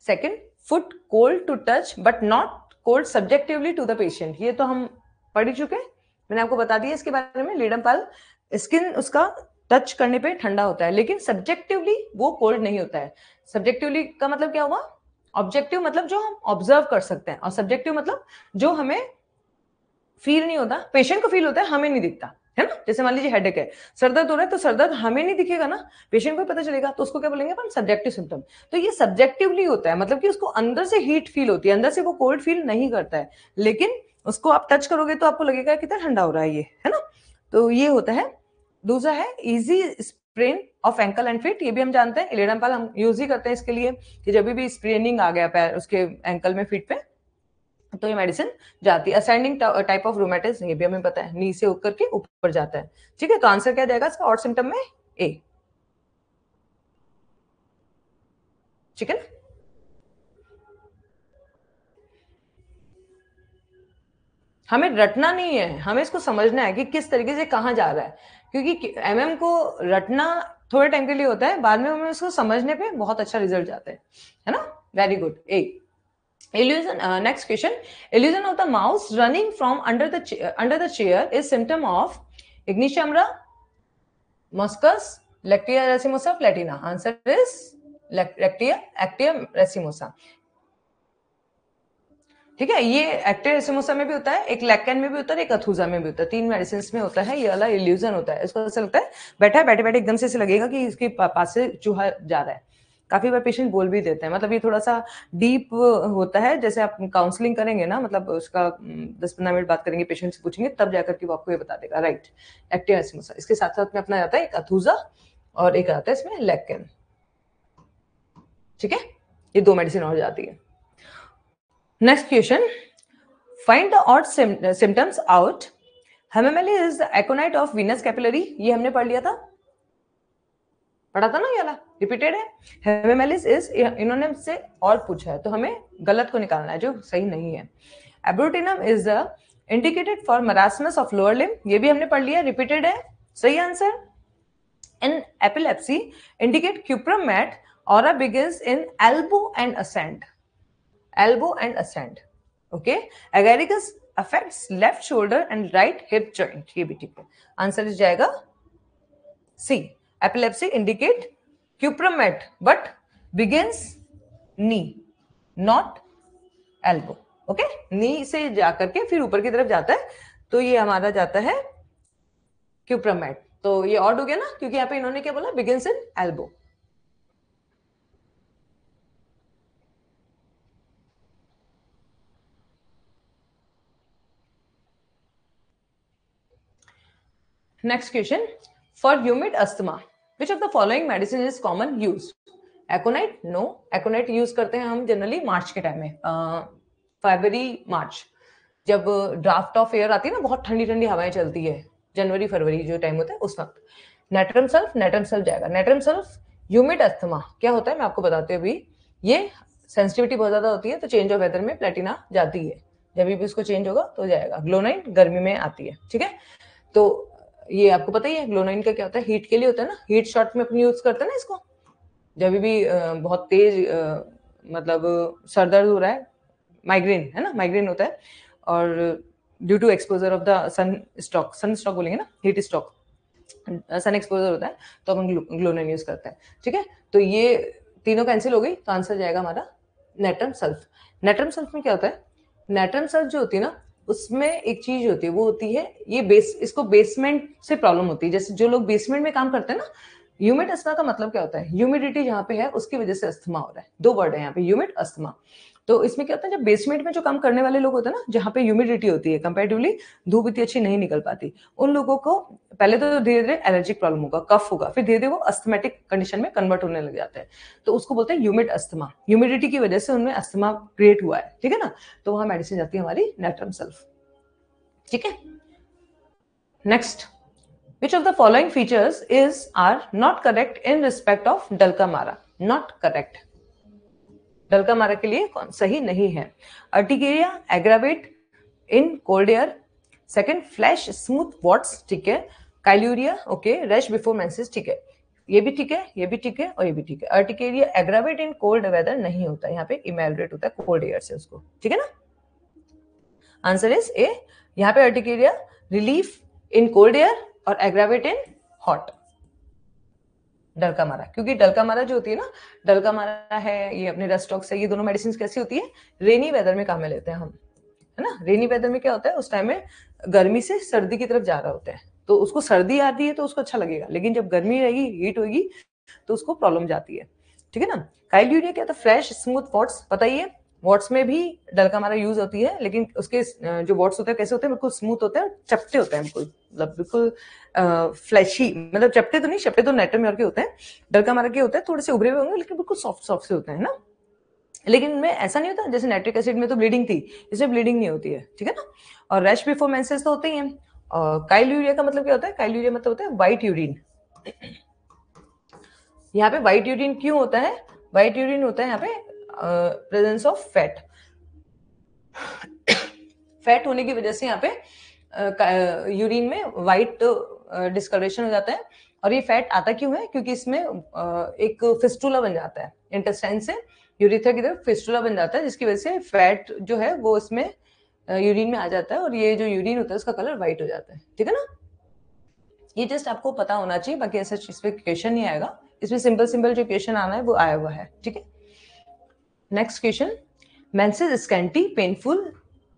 second foot cold to touch but not cold subjectively to the patient, ये तो हम पढ़ ही चुके हैं, मैंने आपको बता दिया इसके बारे में। लीडम पाल स्किन उसका टच करने पे ठंडा होता है, लेकिन सब्जेक्टिवली वो कोल्ड नहीं होता है। सब्जेक्टिवली का मतलब क्या हुआ, ऑब्जेक्टिव मतलब जो हम ऑब्जर्व कर सकते हैं, और सब्जेक्टिव मतलब जो हमें फील नहीं होता, पेशेंट को फील होता है, हमें नहीं दिखता है ना। जैसे मान लीजिए हेडेक है, सरदर्द हो रहा है, तो सरदर्द हमें नहीं दिखेगा ना, पेशेंट को पता चलेगा, तो उसको क्या बोलेंगे अपन, सब्जेक्टिव सिम्टम। तो ये सब्जेक्टिवली होता है, मतलब कि उसको अंदर से हीट फील होती है, अंदर से वो कोल्ड फील नहीं करता है, लेकिन उसको आप टच करोगे तो आपको लगेगा कितना ठंडा हो रहा है ये, है ना। तो ये होता है। दूसरा है easy sprain of ankle and fit, ये भी हम जानते हैं, लीडम पाल हम यूज ही करते हैं इसके लिए, कि जब भी स्प्रेनिंग आ गया पैर उसके एंकल में, फिट पे, तो ये मेडिसिन जाती है। असेंडिंग टाइप ऑफ रूमेटिज्म, ये भी हमें पता है, नी से होकर के ऊपर जाता है, ठीक है। तो आंसर क्या जाएगा इसका, ऑड सिम्टम में ए, ठीक है। हमें रटना नहीं है, हमें इसको समझना है कि किस तरीके से कहां जा रहा है, क्योंकि एमएम को रटना थोड़े टाइम के लिए होता है, बाद में हमें उसको समझने पे बहुत अच्छा रिजल्ट जाता है ना। Very good, A. Illusion. Next question. Illusion of the mouse running from under the chair is symptom of Ignitia muscus, Lactea racemosa, platina. Answer is Lactea racemosa. ठीक है, ये एक्टिव रेसिमोसा में भी होता है, एक लैक्कन में भी होता है, एक अथुजा में भी होता है, 3 मेडिसिन में होता है, ये वाला इल्यूजन होता है। इसको ऐसा लगता है बैठा है, बैठे बैठे एकदम से ऐसे लगेगा कि इसके पास से चूहा जा रहा है। काफी बार पेशेंट बोल भी देते हैं, मतलब ये थोड़ा सा डीप होता है, जैसे आप काउंसलिंग करेंगे ना, मतलब उसका 10-15 मिनट बात करेंगे, पेशेंट से पूछेंगे, तब जाकर के वो आपको ये बता देगा, राइट, एक्टिव रेसिमोसा। इसके साथ साथ में अपना आता है एक अथुजा और एक आता है इसमें लैक्कन, ठीक है। ये 2 मेडिसिन और जाती है। Next question, find the odd symptoms out. Hamamelis is the aconite of venous capillary, ये हमने पढ़ लिया था, पढ़ा था ना, ये वाला रिपीटेड है। हेमेमेलिस इज, इन्होंने हमसे और पूछा है, तो हमें गलत को निकालना है, जो सही नहीं है। Abrotanum is the indicated for marasmus of lower limb, ये भी हमने पढ़ लिया, रिपीटेड है, सही answer. In epilepsy indicate cuprum met, aura begins in elbow and ascent, elbow and ascent, okay. Agaricus affects left shoulder and right hip joint, ये भी ठीक है। आंसर इस जाएगा C, epilepsy indicate cuprum mat but begins knee not elbow, okay। knee से जाकर के फिर ऊपर की तरफ जाता है, तो ये हमारा जाता है क्यूप्रम मैट। तो ये ऑड हो गया ना, क्योंकि यहाँ पे इन्होंने क्या बोला, begins in elbow. Next question, for humid asthma, which of the following medicine is common use? Aconite? No. Aconite use करते हैं हम जनरली मार्च के टाइम में, फरवरी मार्च, जब ड्राफ्ट ऑफ एयर आती है ना, बहुत ठंडी ठंडी हवाएं चलती है, जनवरी फरवरी जो टाइम होता है उस वक्त। नेट्रम सल्फ जाएगा। नेट्रम सल्फ ह्यूमिड अस्थमा क्या होता है मैं आपको बताती हूँ अभी। ये सेंसिटिविटी बहुत ज्यादा होती है तो चेंज ऑफ वेदर में प्लेटिना जाती है, जब भी उसको चेंज होगा तो जाएगा। ग्लोनाइन गर्मी में आती है, ठीक है। तो ये आपको पता ही है ग्लोनाइन का क्या होता है, हीट के लिए होता है ना, हीट शॉट में अपन यूज करते हैं ना इसको, जब भी बहुत तेज मतलब सर दर्द हो रहा है, माइग्रेन है ना, माइग्रेन होता है, और due to exposure of the sun stroke बोलेंगे ना, हीट स्ट्रोक, सन एक्सपोजर होता है तो अपन ग्लोनाइन यूज करते हैं, ठीक है। तो ये तीनों कैंसिल हो गई तो आंसर जाएगा हमारा नेट्रम सल्फ। नेट्रम सल्फ में क्या होता है, नेट्रम सल्फ जो होती है ना उसमें एक चीज होती है, वो होती है ये बेस, इसको बेसमेंट से प्रॉब्लम होती है। जैसे जो लोग बेसमेंट में काम करते हैं ना, ह्यूमिड अस्थमा का मतलब क्या होता है, ह्यूमिडिटी जहां पे है उसकी वजह से अस्थमा हो रहा है। दो वर्ड है यहाँ पे, ह्यूमिड अस्थमा। तो इसमें क्या होता है, जब बेसमेंट में जो काम करने वाले लोग होते हैं ना, जहाँ पे ह्यूमिडिटी होती है, कंपैरेटिवली धूप इतनी अच्छी नहीं निकल पाती, उन लोगों को पहले तो धीरे धीरे एलर्जिक प्रॉब्लम होगा, कफ होगा, फिर धीरे धीरे वो अस्थमेटिक कंडीशन में कन्वर्ट होने लग जाते हैं। तो उसको बोलते हैं ह्यूमिड अस्थमा, ह्यूमिडिटी की वजह से उनमें अस्थमा क्रिएट हुआ है, ठीक है ना। तो वहां मेडिसिन जाती है हमारी नेट्रम सल्फ, ठीक है। Next, which of the following features are not correct in respect of Dulcamara? Not correct. Dulcamara के लिए कौन सही नहीं है? Urticaria aggravate in cold air, second flash smooth watts, ठीक है। Chyluria, okay, rash before menses, ठीक है, ये भी ठीक है, ये भी ठीक है और ये भी ठीक है। Urticaria aggravate in cold weather नहीं होता, यहाँ पे इमेलरेट होता है कोल्ड एयर से उसको, ठीक है ना। आंसर इज ए, यहाँ पे urticaria relief in cold air और एग्रावेट इन हॉट। डलका मारा, क्योंकि डलका मारा जो होती है ना, डलका मारा है ये अपने रस्टॉक्स है, ये दोनों मेडिसिन कैसी होती है, रेनी वेदर में काम में लेते हैं हम, है ना। रेनी वेदर में क्या होता है, उस टाइम में गर्मी से सर्दी की तरफ जा रहा होता है, तो उसको सर्दी आती है तो उसको अच्छा लगेगा, लेकिन जब गर्मी रहेगी, हीट होगी, तो उसको प्रॉब्लम जाती है, ठीक है ना। काइल्यूरिया क्या था, फ्रेश स्मूथ वॉट्स, पता ही है, वॉट्स में भी डलका मारा यूज होती है, लेकिन उसके जो वॉट्स होते हैं कैसे होते हैं, बिल्कुल स्मूथ होते हैं, चपटे होते हैं, बिल्कुल मतलब बिल्कुल फ्लैशी, मतलब चपटे तो नहीं, चपटे तो नेट्रम के होते हैं, डलका मारा के होते हैं थोड़े से उभरे हुए होंगे, लेकिन बिल्कुल सॉफ्ट सॉफ्ट से होते हैं ना। लेकिन इनमें ऐसा नहीं होता, जैसे नाइट्रिक एसिड में तो ब्लीडिंग थी, इसमें ब्लीडिंग नहीं होती है, ठीक है ना। और रैश बिफोर मेंसेस तो होते ही हैं। और काइल्यूरिया का मतलब क्या होता है, काइल्यूरिया मतलब होता है व्हाइट यूरिन। यहाँ पे व्हाइट यूरिन क्यों होता है, व्हाइट यूरिन होता है यहाँ पे प्रेजेंस ऑफ फैट, फैट होने की वजह से यहाँ पे यूरिन में व्हाइट डिस्कलरेशन हो जाता है। और ये फैट आता क्यों है, क्योंकि इसमें एक फिस्टुला बन जाता है, इंटेस्टाइन से यूरिथ्रा की तरफ फिस्टुला बन जाता है, जिसकी वजह से फैट जो है वो इसमें यूरिन में आ जाता है, और ये जो यूरिन होता है उसका कलर व्हाइट हो जाता है, ठीक है ना। ये जस्ट आपको पता होना चाहिए, बाकी ऐसा इस पे क्वेश्चन नहीं आएगा, इसमें सिंपल सिंपल जो क्वेश्चन आना है वो आया हुआ है, ठीक है। Next question, menses scanty painful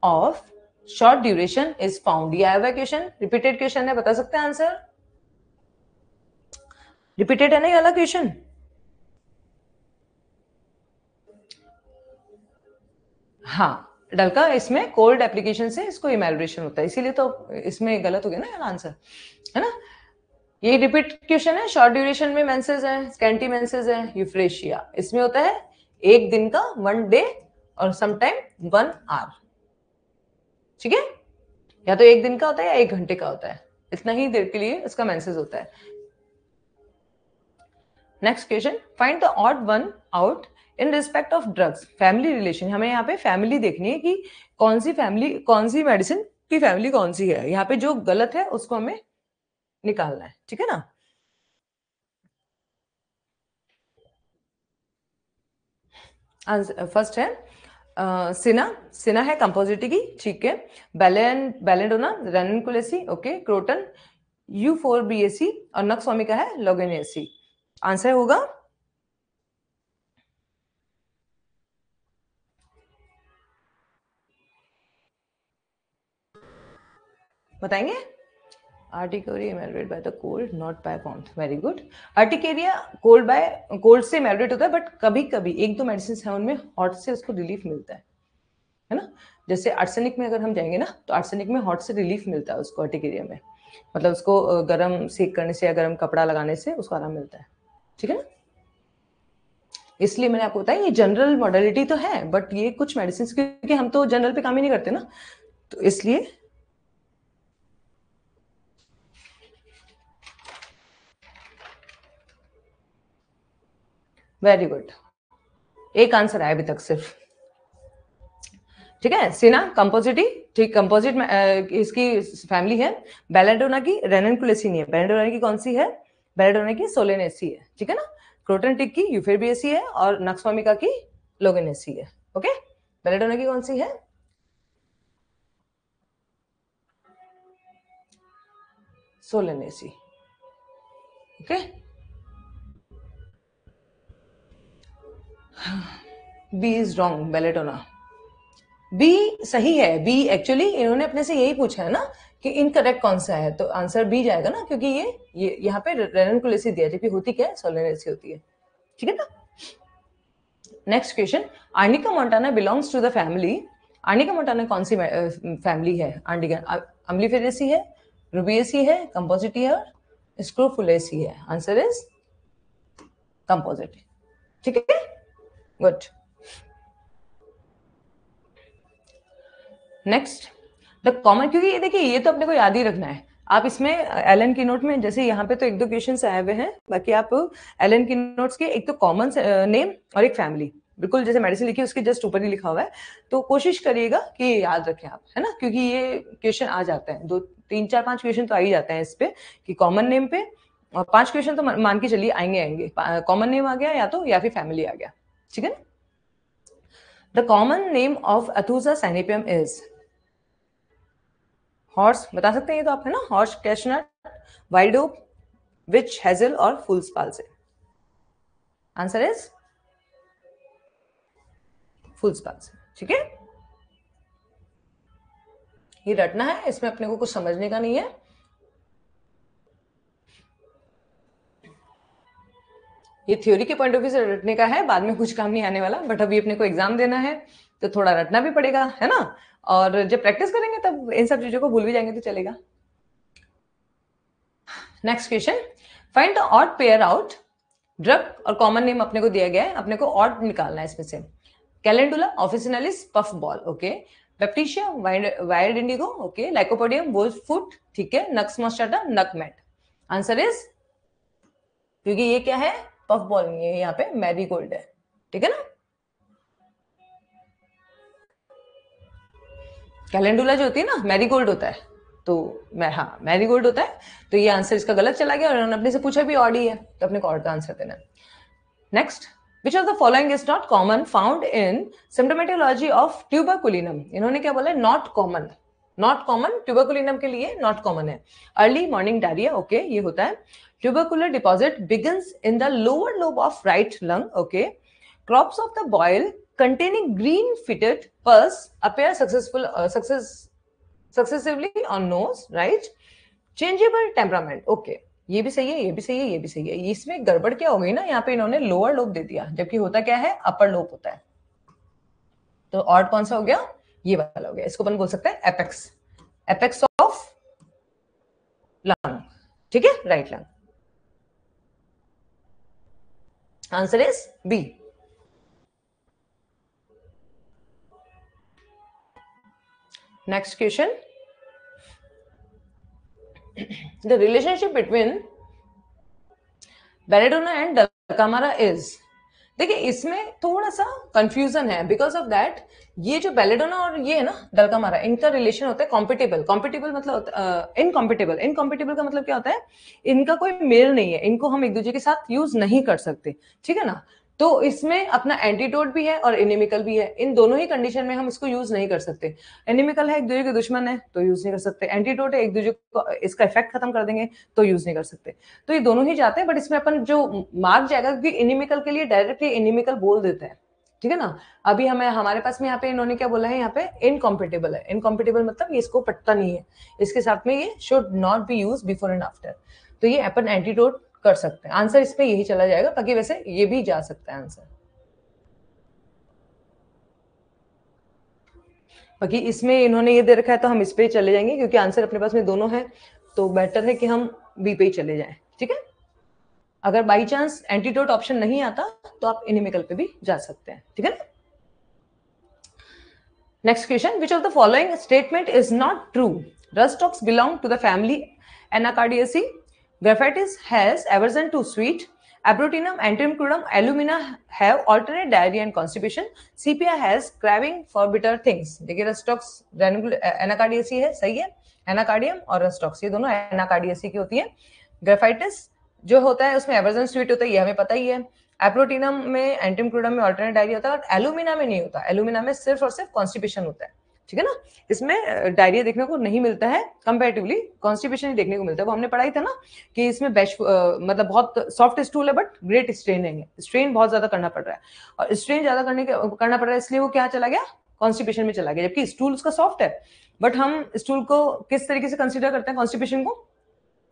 of short duration is found, ये आया हुआ क्वेश्चन, रिपीटेड क्वेश्चन है, बता सकते हैं आंसर, रिपीटेड है ना ये वाला क्वेश्चन। हाँ, डलका इसमें कोल्ड एप्लीकेशन से इसको इमेल्ब्रेशन होता है, इसीलिए तो इसमें गलत हो गया ना यार आंसर, है ना। ये रिपीट क्वेश्चन है, शॉर्ट ड्यूरेशन में मेंसेस है, स्कैंटी मेंसेस है, यूफ्रेशिया इसमें होता है एक दिन का, 1 डे, और समटाइम 1 आवर, ठीक है। या तो एक दिन का होता है या 1 घंटे का होता है, इतना ही देर के लिए इसका मेंसेस होता है। Next question, find the odd one out in respect of drugs, family relation, हमें यहाँ पे फैमिली देखनी है कि कौन सी फैमिली, कौन सी मेडिसिन की फैमिली कौन सी है, यहाँ पे जो गलत है उसको हमें निकालना है, ठीक है ना। फर्स्ट है सिना, सिना है कंपोजिटी की, ठीक है। बैलेंडोना, रेनिकुलेसी, ओके, क्रोटन, U4BAC, और नक्सवामी का है लोगेनियसी। आंसर होगा, बताएंगे। Urticaria ameliorate by the cold, not by warmth, very good. Urticaria cold by, cold से इमेल्रेट होता है, बट कभी कभी एक दो मेडिसिन है उनमें हॉट से उसको रिलीफ मिलता है ना। जैसे आर्सेनिक में अगर हम जाएंगे ना, तो आर्सेनिक में हॉट से रिलीफ मिलता है उसको, आर्टिकेरिया में, मतलब उसको गर्म सेक करने से या गर्म कपड़ा लगाने से उसको आराम मिलता है, ठीक है ना। इसलिए मैंने आपको बताया ये जनरल मॉडलिटी तो है, बट ये कुछ मेडिसिन, क्योंकि हम तो जनरल पे काम ही नहीं करते ना, तो इसलिए वेरी गुड, एक आंसर आया अभी तक सिर्फ, ठीक है। सिना कंपोजिटी, ठीक, कंपोजिट में इसकी फैमिली है। बेलेडोना की रेननकुलेसी नहीं है, बेलेडोना की कौन सी है, बेलेडोना की सोलेनेसी है, ठीक है ना। क्रोटन की यूफेरबिएसी है और नक्सवामिका की लोगेनेसी है, ओके। बेलेडोना की कौन सी है, solanaceae, okay. B is wrong, belladonna. B सही है, बी एक्चुअली इन्होंने अपने से यही पूछा है ना कि इनकरेक्ट कौन सा है, तो आंसर बी जाएगा ना, क्योंकि ये यहाँ पे रेननकुलेसी दिया, जबकि होती क्या है, सोलेनेसी होती है, ठीक है ना। Next question, arnica montana belongs to the family, arnica montana कौन सी फैमिली है, अम्लीफेरेसी है, रुबिएसी है, कंपोजिटी है, स्क्रोफुलेसी है। आंसर इज कंपोजिटी, ठीक है, गुड। नेक्स्ट, द कॉमन, क्योंकि ये देखिए ये तो अपने को याद ही रखना है, आप इसमें एलन की नोट में जैसे यहाँ पे तो एक दो क्वेश्चन आए हुए हैं, बाकी आप एलन की नोट्स के एक तो कॉमन नेम और एक फैमिली, बिल्कुल जैसे मेडिसिन लिखी उसके जस्ट ऊपर ही लिखा हुआ है, तो कोशिश करिएगा कि ये याद रखें आप, है ना, क्योंकि ये क्वेश्चन आ जाते हैं, 2 3 4 5 क्वेश्चन तो आ ही जाते हैं इस पे कि कॉमन नेम पे, और 5 क्वेश्चन तो मान के चलिए आएंगे, कॉमन नेम आ गया या फिर फैमिली आ गया, ठीक है ना। The common name of aethusa cynapium is, horse बता सकते हैं ये तो आप, है ना, horse chestnut, wild oak, witch hazel और फूल्स पाल्से। आंसर इज फूल्स पाल्से, ठीक है। ये रटना है, इसमें अपने को कुछ समझने का नहीं है, ये थ्योरी के पॉइंट ऑफ व्यू से रटने का है, बाद में कुछ काम नहीं आने वाला, बट अभी अपने को एग्जाम देना है तो थोड़ा रटना भी पड़ेगा, है ना, और जब प्रैक्टिस करेंगे तब इन सब चीजों को भूल भी जाएंगे तो चलेगा। Next question, find the odd pair out, drug और कॉमन नेम अपने को दिया गया है, अपने को ऑड निकालना है इसमें से। Calendula officinalis puff ball, okay. Baptisia wild indigo, okay. Lycopodium wolf foot, ठीक है। नक्स मोस्टाटा नकमेट। आंसर इज, क्योंकि ये क्या है, पफ बॉल नहीं है, यहाँ पे मैरीगोल्ड है, ठीक है ना। कैलेंडुला जो होती है ना, मैरीगोल्ड होता है, तो हाँ मैरीगोल्ड होता है, तो ये आंसर इसका गलत चला गया और उन्होंने अपने से पूछा भी ऑड ही है, तो अपने को ऑड का आंसर देना है। Next, which of the following is not common found in symptomatology of tuberculinum, इन्होंने क्या बोला है, not common, not common, tuberculinum के लिए नॉट कॉमन है। अर्ली मॉर्निंग डायरिया, ओके, ये होता है। Tubercular deposit begins in the lower lobe of right lung, okay. Crops of the boil containing green fitted pulse appear successively on nose, right? Changeable temperament, okay, ये भी सही है, ये भी सही है, ये भी सही है। इसमें गड़बड़ क्या हो गई ना, यहाँ पे इन्होंने लोअर लोब दे दिया, जबकि होता क्या है, अपर लोब होता है, तो ऑड कौन सा हो गया, ये वाला हो गया, इसको अपन बोल सकते हैं एपेक्स, एपेक्स ऑफ लंग, ठीक है, right lung. Answer is B. Next question, the relationship between belladonna and dulcamara is, देखिए इसमें थोड़ा सा कंफ्यूजन है, बिकॉज ऑफ दैट ये जो बेलेडोना और ये है ना डल्कामारा, इनका रिलेशन होता है कॉम्पिटेबल, कॉम्पिटेबल मतलब इनकॉम्पिटेबल, इनकॉम्पिटेबल का मतलब क्या होता है, इनका कोई मेल नहीं है, इनको हम एक दूसरे के साथ यूज नहीं कर सकते, ठीक है ना। तो इसमें अपना एंटीडोट भी है और एनिमिकल भी है, इन दोनों ही कंडीशन में हम इसको यूज नहीं कर सकते। एनिमिकल है, एक दूसरे के दुश्मन है तो यूज नहीं कर सकते, एंटीडोट है, एक दूसरे को इसका इफेक्ट खत्म कर देंगे तो यूज नहीं कर सकते, तो ये दोनों ही जाते हैं, बट इसमें अपन जो मार्क जाएगा, क्योंकि एनिमिकल के लिए डायरेक्टली एनिमिकल बोल देते हैं, ठीक है ना। अभी हमें हमारे पास में यहाँ पे इन्होंने क्या बोला है, यहाँ पे इनकॉम्पिटेबल है, इनकॉम्पिटेबल मतलब ये इसको पटता नहीं है, इसके साथ में ये should not be use before and after, तो ये अपन एंटीडोट कर सकते हैं, आंसर इसमें यही चला जाएगा, बाकी वैसे ये भी जा सकता है आंसर, बाकी इसमें इन्होंने ये दे रखा है तो हम इस पे चले जाएंगे, क्योंकि आंसर अपने पास में दोनों है, तो बेटर है कि हम बी पे ही चले जाएं, ठीक है। अगर बाई चांस एंटीडोट ऑप्शन नहीं आता तो आप एनिमिकल पे भी जा सकते हैं, ठीक है ना। Next question, which of the following statement is not true, rhus tox belong to the family anacardiaceae, graphites has aversion to sweet, Abrotinum, antimicrodum, alumina have alternate diarrhea and constipation. CPI has craving for bitter things. देखिए rhus tox Anacardiaceae है, सही है. Anacardium और rhus tox ये दोनों Anacardiaceae की होती है. ग्रेफाइटिस जो होता है उसमें एवर्जन स्वीट होता है, ये हमें पता ही है. एप्रोटिनम में, एंटिमक्रोडम में ऑल्टरनेट डायरिया होता है, और एलुमिना में नहीं होता. एलुमिना में सिर्फ और सिर्फ कॉन्स्टिपेशन होता है. ठीक है ना. इसमें डायरिया देखने को नहीं मिलता है, कंपैरेटिवली कॉन्स्टिपेशन ही देखने को मिलता है. वो हमने पढ़ाई था ना कि इसमें मतलब बहुत सॉफ्ट स्टूल है बट ग्रेट स्ट्रेनिंग है. स्ट्रेन बहुत ज्यादा करना पड़ रहा है, और स्ट्रेन ज्यादा करना पड़ रहा है, इसलिए वो क्या चला गया, कॉन्स्टिपेशन में चला गया. जबकि स्टूल उसका सॉफ्ट है, बट हम स्टूल को किस तरीके से कंसिडर करते हैं, कॉन्स्टिपेशन को,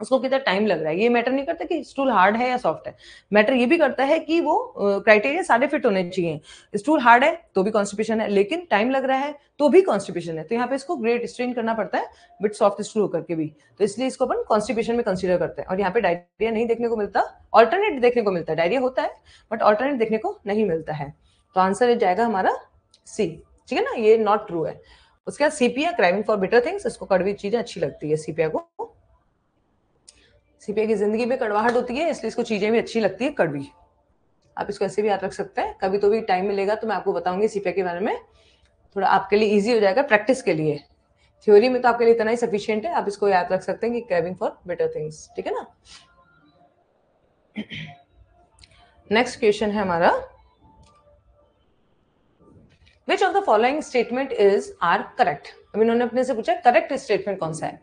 उसको कितना टाइम लग रहा है. ये मैटर नहीं करता कि स्टूल हार्ड है या सॉफ्ट है. मैटर ये भी करता है कि वो क्राइटेरिया सारे फिट होने चाहिए. स्टूल हार्ड है तो भी कॉन्स्टिपेशन है, लेकिन टाइम लग रहा है तो भी कॉन्स्टिपेशन है. तो यहाँ पे इसको ग्रेट स्ट्रेन करना पड़ता है बट सॉफ्ट स्टूल होकर के भी. तो इसलिए इसको अपन कॉन्स्टिपेशन में कंसिडर करते हैं. और यहाँ पे डायरिया नहीं देखने को मिलता, ऑल्टरनेट देखने को मिलता है. डायरिया होता है बट ऑल्टरनेट देखने को नहीं मिलता है. तो आंसर जाएगा हमारा सी. ठीक है ना, ये नॉट ट्रू है. उसके बाद सीपिया, क्राइविंग फॉर बिटर थिंग्स. इसको कड़वी चीजें अच्छी लगती है सीपिया को. सीपिया की जिंदगी में कड़वाहट होती है, इसलिए इसको चीजें भी अच्छी लगती है कड़वी. आप इसको ऐसे भी याद रख सकते हैं. कभी तो भी टाइम मिलेगा तो मैं आपको बताऊंगी सीपिया के बारे में, थोड़ा आपके लिए इजी हो जाएगा प्रैक्टिस के लिए. थ्योरी में तो आपके लिए इतना ही सफिशिएंट है, आप इसको याद रख सकते हैं कि क्रेविंग फॉर बेटर थिंग्स. ठीक है ना. नेक्स्ट क्वेश्चन है हमारा, which of the following statement is are correct. अब इन्होंने अपने से पूछा करेक्ट स्टेटमेंट कौन सा है.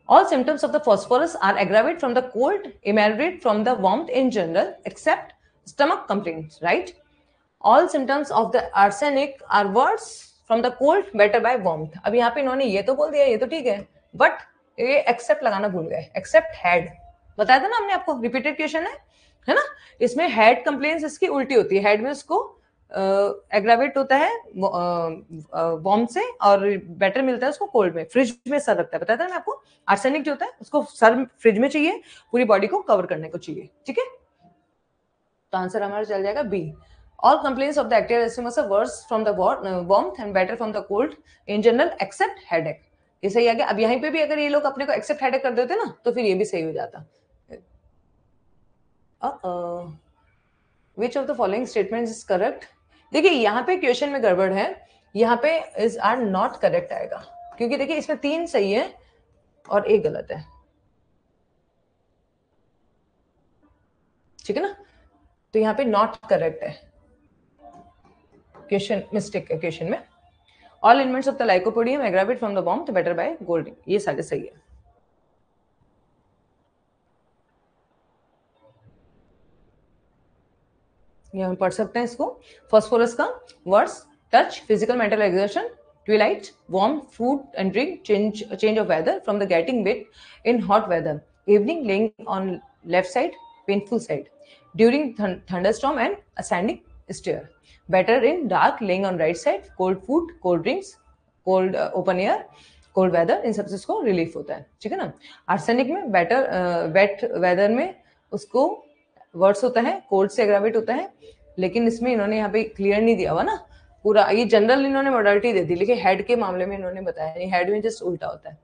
All symptoms of the phosphorus are aggravated from the cold, ameliorate from the warmth in general, except stomach complaints, right? All symptoms of the arsenic are worse from the cold, better by warmth. अब यहाँ पे इन्होंने ये तो बोल दिया, ये तो ठीक है, बट ये एक्सेप्ट लगाना भूल गए. एक्सेप्ट हैड बताया था ना हमने आपको, रिपीटेड क्वेश्चन है ना. इसमें हैड कंप्लेंट्स इसकी उल्टी होती है. हैड में उसको एग्रावेट होता है वार्म से, और बेटर मिलता है उसको कोल्ड में. फ्रिज में सर रखता है, बताया था ना आपको. आर्सेनिक जो होता है उसको सर फ्रिज में चाहिए, पूरी बॉडी को कवर करने को चाहिए. ठीक है, तो आंसर हमारा चल जाएगा B. All complaints of the active erythemas are worse from the warmth and better from the cold in general except headache. ये सही आ गया. अब यहीं पे भी अगर ये लोग अपने को एक्सेप्ट हेडेक कर देते ना तो फिर ये भी सही हो जाता. Which of the following statements is correct? देखिए यहाँ पे क्वेश्चन में गड़बड़ है, यहाँ पे इज आर नॉट करेक्ट आएगा, क्योंकि देखिए इसमें 3 सही है और 1 गलत है. ठीक है ना, तो यहाँ पे नॉट करेक्ट है, क्वेश्चन मिस्टेक है क्वेश्चन में. All elements of the lycopodium aggravate from the warmth better by golding, ये सारे सही है. ये हम पढ़ सकते हैं इसको. फॉस्फोरस का words, touch, physical mental exertion, twilight, warm food and drink, change of weather from the getting wet in hot weather, evening laying on left side, painful side, during thunderstorm and ascending stair, better in dark laying on right side, cold food, cold drinks, cold open air, cold weather, इन सबसे उसको relief होता है. ठीक है ना. Arsenic में better wait weather में उसको वर्ड्स होता है, कोल्ड से एग्रावेट होता है, लेकिन इसमें इन्होंने यहाँ पे क्लियर नहीं दिया हुआ ना पूरा. ये जनरल इन्होंने मॉडलिटी दे दी, लेकिन हेड के मामले में इन्होंने बताया नहीं. हेड में जस्ट उल्टा होता है.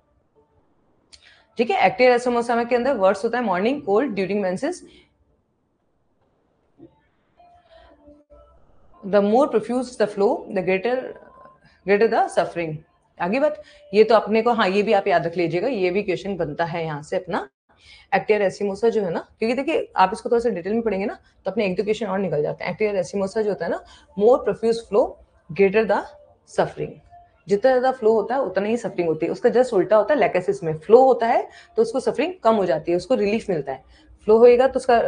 ठीक है. एक्टिव एरोसोमा के अंदर वर्ड्स होता है morning, cold, during menses, the more profuse the flow, the greater the suffering. आगे बात, ये तो अपने को, हाँ ये भी आप याद रख लीजिएगा, ये भी क्वेश्चन बनता है यहाँ से अपना. एक्टिव एसिमोसा जो है ना, क्योंकि देखिए आप इसको थोड़ा सा डिटेल में पढ़ेंगे ना तो अपने एक दो क्वेश्चन और निकल जाते हैं. एक्टिव एसिमोसा जो होता है ना, more profuse flow, greater the suffering. जितना ज्यादा फ्लो होता है उतना ही सफरिंग होती है. उसका जस्ट उल्टा होता है लैकेसिस में. फ्लो होता है तो उसको सफरिंग कम हो जाती है, उसको रिलीफ मिलता है. फ्लो होएगा तो उसका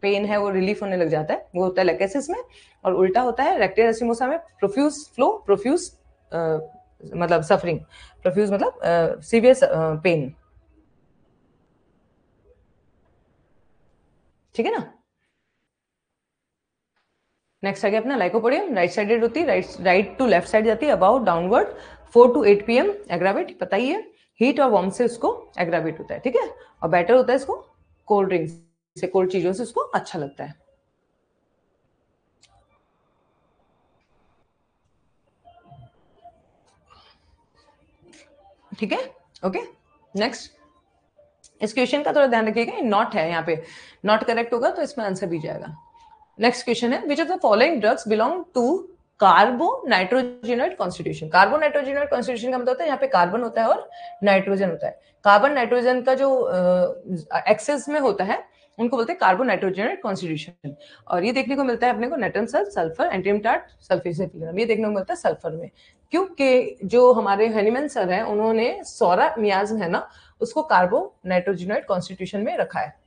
पेन है वो रिलीफ होने लग जाता है, वो होता है लैकेसिस में. और उल्टा होता है रेक्टिव एसिमोसा में, प्रोफ्यूज फ्लो, प्रोफ्यूज मतलब सफरिंग, प्रोफ्यूज मतलब सीवियर पेन. ठीक है ना. नेक्स्ट आ गया अपना लाइकोपोडियम. राइट साइडेड होती है, राइट टू लेफ्ट साइड जाती है, about downward 4 to 8 PM aggravate, पता ही है. हीट और वार्म से उसको एग्रावेट होता है. ठीक है. और बेटर होता है इसको कोल्ड ड्रिंक से, कोल्ड चीजों से उसको अच्छा लगता है. ठीक है. ओके. नेक्स्ट इस क्वेश्चन का थोड़ा ध्यान रखिएगा, नॉट है यहाँ पे, नॉट करेक्ट होगा तो इसमें आंसर भी जाएगा। नेक्स्ट क्वेश्चन है, which of the following drugs belong to carbonitrogenoid constitution. Carbonitrogenoid constitution का मतलब होता है यहाँ पे कार्बन होता है और नाइट्रोजन होता है। कार्बन नाइट्रोजन का जो एक्सेस में होता है उनको बोलते हैं कार्बोनाइट्रोजेनोइड कॉन्स्टिट्यूशन। और ये देखने को मिलता है अपने को nitrum sulphur, sulphur, antimonium tart, sulphate, ये देखने को मिलता है सल्फर में। क्योंकि जो हमारे हनीमैन सर हैं उन्होंने सोरा मियाज है ना उसको कार्बोनाइट्रोजेनोइड कॉन्स्टिट्यूशन में रखा है।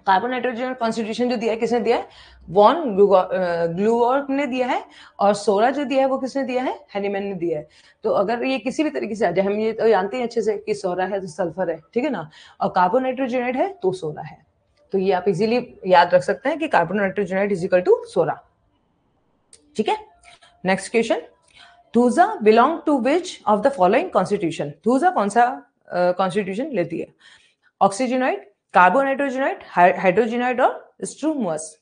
कार्बोनाइट्रोजन कॉन्स्टिट्यूशन जो दिया है किसने दिया है, वॉन ग्लूवर्क ने दिया है, और सोरा जो दिया है वो किसने दिया है, हैनीमैन ने दिया है। तो अगर ये किसी भी तरीके से आ जाए, हम ये तो जानते हैं अच्छे से कि सोरा है तो सल्फर है, ठीक है ना, और कार्बोनाइट्रोजेनाइड है तो सोरा है। तो ये आप इजीली याद रख सकते हैं कि carbonitrogenoid is equal to psora. ठीक है, next question, thuja belong to which of the following constitution. Thuja कौन सा कॉन्स्टिट्यूशन लेती है, ऑक्सीजनाइड, कार्बोनाइट्रोजेनाइड, हाइड्रोजेनाइड और strumous.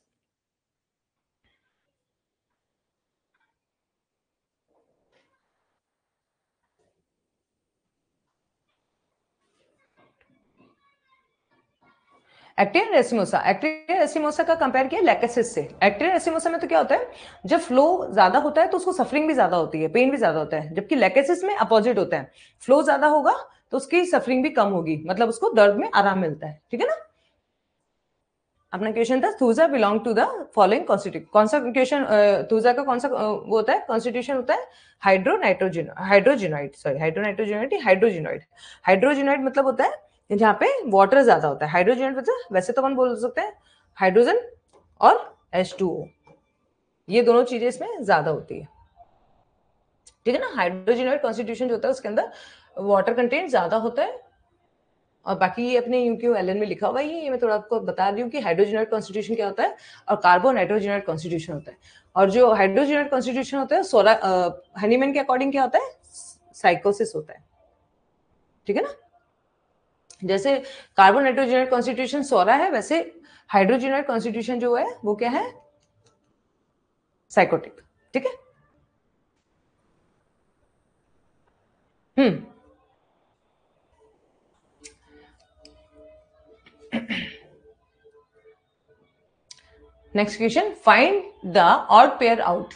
Actaea racemosa, actaea racemosa का कंपेयर किया लैकेसिस से। एक्टिन रेसिमोसा में तो क्या होता है, जब फ्लो ज्यादा होता है तो उसको सफरिंग भी ज्यादा होती है, पेन भी ज्यादा होता है, जबकि लैकेसिस में अपोजिट होता है, फ्लो ज्यादा होगा तो उसकी सफरिंग भी कम होगी, मतलब उसको दर्द में आराम मिलता है। ठीक है ना, अपना क्वेश्चन था thuja belong to the following constitution. कौन सा क्वेश्चन, थूजा का कौन सा वो होता है कॉन्स्टिट्यूशन होता है, हाइड्रोजेनाइड, सॉरी हाइड्रोनाइट्रोजेनाइड, हाइड्रोजेनाइड। हाइड्रोजेनाइड मतलब होता है जहाँ पे वाटर ज्यादा होता है, हाइड्रोजेनाइड मतलब वैसे तो अपन बोल सकते हैं हाइड्रोजन और H2O, ये दोनों चीजें इसमें ज्यादा होती है। ठीक है ना, हाइड्रोजेनाइड कॉन्स्टिट्यूशन जो होता है उसके अंदर वाटर कंटेंट ज्यादा होता है, और बाकी ये अपने UQLN में लिखा हुआ है, ये मैं थोड़ा आपको बता रही हूँ कि हाइड्रोजेनाइड कॉन्स्टिट्यूशन क्या होता है और कार्बोनाइट्रोजेनाइड कॉन्स्टिट्यूशन होता है। और जो हाइड्रोजेनाइड कॉन्स्टिट्यूशन होता है सोरा हनीमैन के अकॉर्डिंग क्या होता है, साइकोसिस होता है। ठीक है ना, जैसे कार्बोनाइट्रोजेनाइड कॉन्स्टिट्यूशन सोरा है, वैसे हाइड्रोजेनाइड कॉन्स्टिट्यूशन जो है वो क्या है, साइकोटिक। ठीक है, next question, find the odd pair out.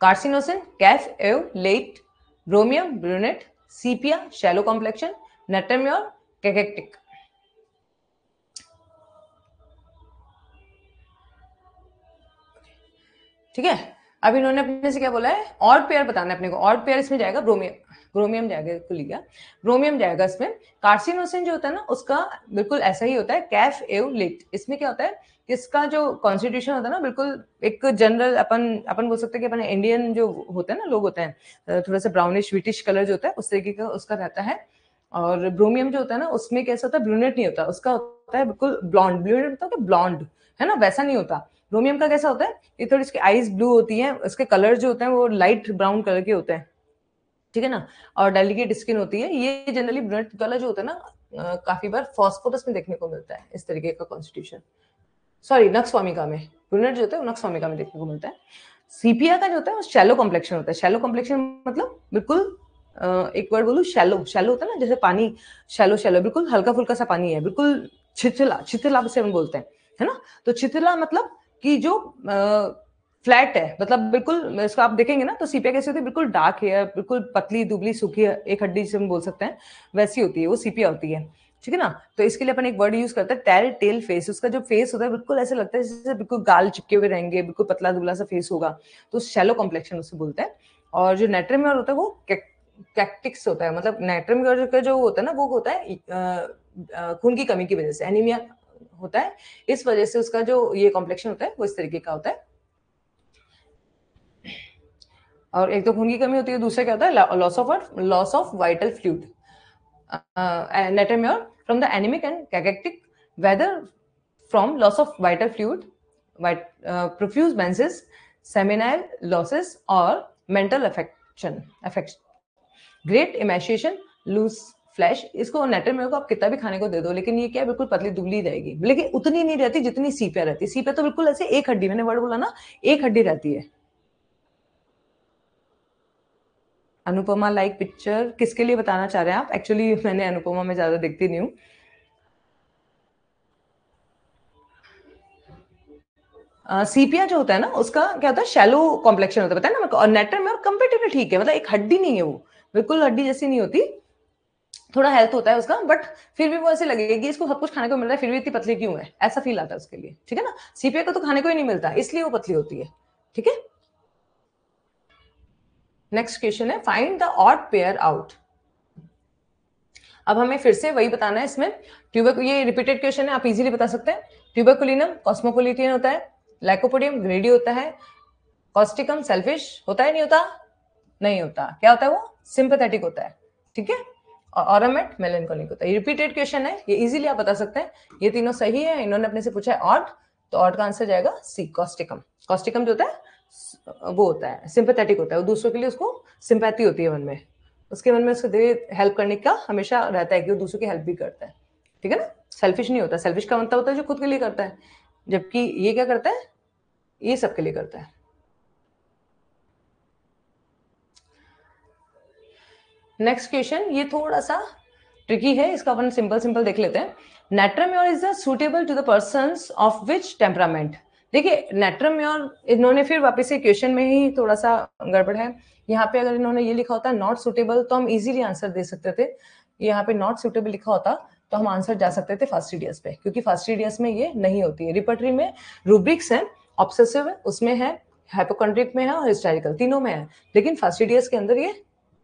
Carcinosin, Kaif एव लेट, ब्रोमियम ब्रूनेट, सीपिया शैलो कॉम्प्लेक्शन, नेटरम्योर कैकेक्टिक। ठीक है, अब इन्होंने अपने से क्या बोला है, ऑड पेयर बताना है अपने को। ऑड पेयर इसमें जाएगा ब्रोमियम, ब्रोमियम जाएगा, खुल गया, ब्रोमियम जाएगा इसमें। कार्सिनोसिन जो होता है ना उसका बिल्कुल ऐसा ही होता है, कैफ एव लेट। इसमें क्या होता है, इसका जो कॉन्स्टिट्यूशन होता है ना बिल्कुल एक जनरल, अपन अपन बोल सकते हैं कि अपन इंडियन जो होते हैं ना लोग होते हैं थोड़ा सा ब्राउनिश व्हिटिश कलर जो होता है उस तरीके का उसका रहता है। और ब्रोमियम जो होता है ना उसमें कैसा होता है, ब्रूनेट नहीं होता, उसका होता है बिल्कुल ब्लॉन्ड, ब्रूनेट होता है ब्लॉन्ड, है ना, वैसा नहीं होता। ब्रोमियम का कैसा होता है, ये थोड़ी इसकी आईज ब्लू होती है, इसके कलर जो होते हैं वो लाइट ब्राउन कलर के होते हैं। ठीक है ना, और डेलिकेट स्किन होती है। ये जनरली ब्रूनेट कलर जो होता है ना काफी बार फॉस्फोरस में देखने को मिलता है, इस तरीके का कॉन्स्टिट्यूशन। सॉरी, नक्स वामिका में ब्रूनेट जो होता है वो नक्स वामिका में देखने को मिलता है। सीपिया का जो होता है वो शैलो कॉम्प्लेक्शन होता है। शैलो कॉम्प्लेक्शन मतलब बिल्कुल एक वर्ड बोलूं, शैलो, शैलो होता है ना जैसे पानी, शैलो शैलो बिल्कुल हल्का फुल्का सा पानी है, बिल्कुल छिछला, छिछला से हम बोलते हैं, है ना। तो छिछला मतलब कि जो फ्लैट है, मतलब बिल्कुल इसको आप देखेंगे ना तो सीपिया कैसी होती है, बिल्कुल डार्क है, बिल्कुल पतली दुबली सूखी एक हड्डी से हम बोल सकते हैं, वैसी होती है वो सीपिया होती है। ठीक है ना, तो इसके लिए अपन एक वर्ड यूज करते हैं टेल टेल फेस। उसका जो फेस होता है बिल्कुल ऐसे लगता है जैसे बिल्कुल गाल चिपके हुए रहेंगे, बिल्कुल पतला दुबला सा फेस होगा, तो शैलो कॉम्प्लेक्शन उसे बोलते हैं। और जो नेट्रम्योर होता है वो कैक्टिक्स होता है, मतलब नेट्रम्योर का जो होता है ना वो होता है खून की कमी की वजह से, एनीमिया होता है, इस वजह से उसका जो ये कॉम्प्लेक्शन होता है वो इस तरीके का होता है। और एक तो खून की कमी होती है, दूसरा क्या होता है, loss of vital fluid, natrum mur from the anemic and cachectic, whether from loss of vital fluid, profuse menses, seminal losses or mental affection, great emaciation, loose flash. इसको नेट्रम्योर को आप कितना भी खाने को दे दो, लेकिन ये क्या है बिल्कुल पतली दुबली रहेगी, लेकिन उतनी नहीं रहती जितनी सीपिया रहती है। सीपिया तो बिल्कुल ऐसे एक हड्डी, मैंने वर्ड बोला ना, एक हड्डी रहती है। अनुपमा लाइक पिक्चर किसके लिए बताना चाह रहे हैं आप, एक्चुअली मैंने अनुपमा में ज्यादा देखती नहीं हूँ। सीपिया जो होता है ना उसका क्या होता है, शैलो कॉम्प्लेक्शन होता है, पता है ना मेरे को। और नेट्रम में और कंपेरेटिवली ठीक है, मतलब एक हड्डी नहीं है वो, बिल्कुल हड्डी जैसी नहीं होती, थोड़ा हेल्थ होता है उसका, बट फिर भी वो ऐसे लगेगी इसको सब कुछ खाने को मिल रहा है फिर भी इतनी पतली क्यों है, ऐसा फील आता है उसके लिए, ठीक है ना। सीपीए को तो खाने को ही नहीं मिलता इसलिए वो पतली होती है, ठीक है। नेक्स्ट क्वेश्चन है find the odd pair out. अब हमें फिर से वही बताना है इसमें, ये रिपीटेड क्वेश्चन है, आप इजीली बता सकते हैं। ट्यूबरकुलिनम कॉस्मोपोलिटियन होता है, लाइकोपोडियम ग्रेडी होता है, कॉस्टिकम सेल्फिश होता है नहीं होता, नहीं होता, क्या होता है वो, सिंपैथेटिक होता है, ठीक है। और ऑरोमेट मेलेंकोलिक होता है। ये रिपीटेड क्वेश्चन है, ये इजीली आप बता सकते हैं, ये तीनों सही है। इन्होंने अपने से पूछा है ऑड, तो ऑड का आंसर जाएगा सी, कॉस्टिकम। कॉस्टिकम जो होता है वो होता है सिंपैथेटिक होता है, वो दूसरों के लिए उसको सिंपैथी होती है मन में, उसके मन में उसको हेल्प करने का हमेशा रहता है कि वो दूसरों की हेल्प भी करता है, ठीक है ना। सेल्फिश नहीं होता, सेल्फिश का मतलब होता है जो खुद के लिए करता है, जबकि ये क्या करता है, ये सबके लिए करता है। नेक्स्ट क्वेश्चन ये थोड़ा सा ट्रिकी है, इसका अपन सिंपल सिंपल देख लेते हैं। Natrum mur is suitable to the persons of which temperament. देखिए नेट्रम म्योर, इन्होंने फिर वापस से क्वेश्चन में ही थोड़ा सा गड़बड़ है। यहाँ पे अगर इन्होंने ये लिखा होता नॉट सुटेबल तो हम इजीली आंसर दे सकते थे, यहाँ पे नॉट सुटेबल लिखा होता तो हम आंसर जा सकते थे फास्टिडियस पे, क्योंकि फास्टिडियस में ये नहीं होती है। रिपर्टरी में रूब्रिक्स है, ऑब्सेसिव है, उसमें है, हाइपोकॉन्ड्रिक में है और हिस्टेरिकल, तीनों में है, लेकिन फास्टिडियस के अंदर ये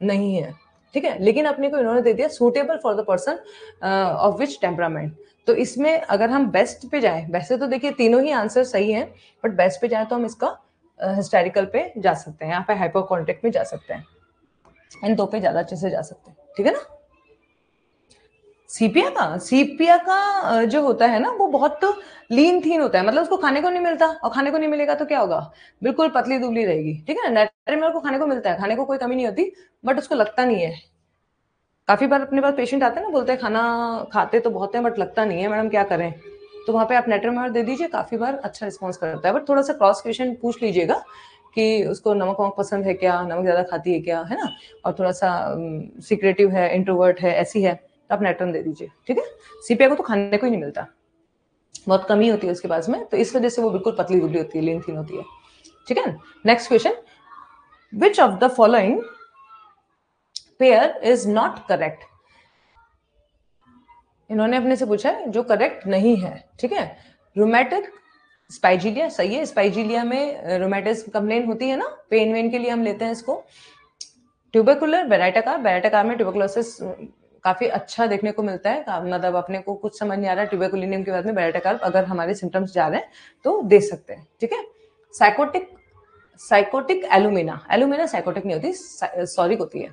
नहीं है, ठीक है। लेकिन अपने को इन्होंने दे दिया suitable for the person of which temperament. तो इसमें अगर हम बेस्ट पे जाएं, वैसे तो देखिए तीनों ही आंसर सही हैं, बट बेस्ट पे जाए तो हम इसका हिस्टेरिकल पे जा सकते हैं, यहाँ पे हाइपोकॉन्ड्रिक में जा सकते हैं, इन दो पे ज्यादा अच्छे से जा सकते हैं, ठीक है ना। सीपिया का जो होता है ना वो बहुत लीन थीन होता है, मतलब उसको खाने को नहीं मिलता, और खाने को नहीं मिलेगा तो क्या होगा, बिल्कुल पतली दुबली रहेगी, ठीक है ना। नेट्रिमल को खाने को मिलता है, खाने को कोई कमी नहीं होती, बट उसको लगता नहीं है। काफी बार अपने पास पेशेंट आते हैं ना, बोलते हैं खाना खाते तो बहुत है बट लगता नहीं है मैडम, क्या करें। तो वहां पे आप नेट्रिमल दे दीजिए, काफी बार अच्छा रिस्पॉन्स करता है, बट थोड़ा सा क्रॉस क्वेश्चन पूछ लीजिएगा कि उसको नमक वमक पसंद है क्या, नमक ज्यादा खाती है क्या, है ना, और थोड़ा सा सीक्रेटिव है, इंट्रोवर्ट है, ऐसी है, तो आप नेट्रम दे दीजिए, ठीक है। सीपीआई को तो खाने को ही नहीं मिलता, बहुत कमी होती है उसके पास में, तो इस वजह से वो बिल्कुल पतली दुबली होती है, लीन थीन होती है, ठीक है। Next question, which of the following pair is not correct. इन्होंने अपने से पूछा है जो करेक्ट नहीं है, ठीक है। रोमैटिक स्पाइजीलिया सही है, स्पाइजीलिया में रोमैटिस कंप्लेन होती है ना, पेन वेन के लिए हम लेते हैं इसको। ट्यूबरकुलर बेराइटाकार, बेराइटाकार में ट्यूबरकुलोसिस काफी अच्छा देखने को मिलता है, मतलब अपने को कुछ समझ नहीं आ रहा है ट्यूबरकुलिनियम के बाद में बेराइटाकार अगर हमारे सिम्टम्स जा रहे हैं तो दे सकते हैं, ठीक है। साइकोटिक एलुमिना, एलुमिना साइकोटिक नहीं होती, सॉरिक होती है,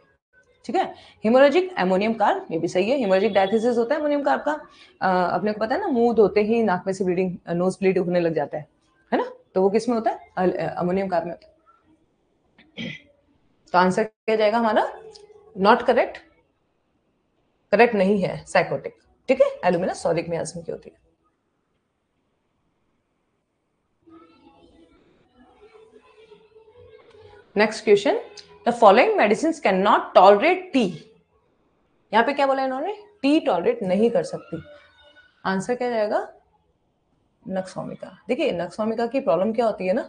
ठीक है। हिमोरेजिक एमोनियम कार्ब, ये भी सही है, हिमोरेजिक डायथिसिस होता है एमोनियम कार्ब का, अपने को पता है ना, मुंह धोते ही नाक में से ब्लीडिंग, नोज ब्लीड होने लग जाता है ना, तो वो किस में होता है, अमोनियम कार्ब में होता है। तो आंसर क्या जाएगा हमारा, नॉट करेक्ट, करेक्ट नहीं है साइकोटिक, ठीक है। एलुमिना सॉरिक मियास्म की होती है। Next question, the following medicine can not tolerate T. यहाँ पे क्या बोला इन्होंने, टी टॉलरेट नहीं कर सकती, आंसर क्या जाएगा, नक्सोमिका। देखिए नक्सोमिका की प्रॉब्लम क्या होती है ना,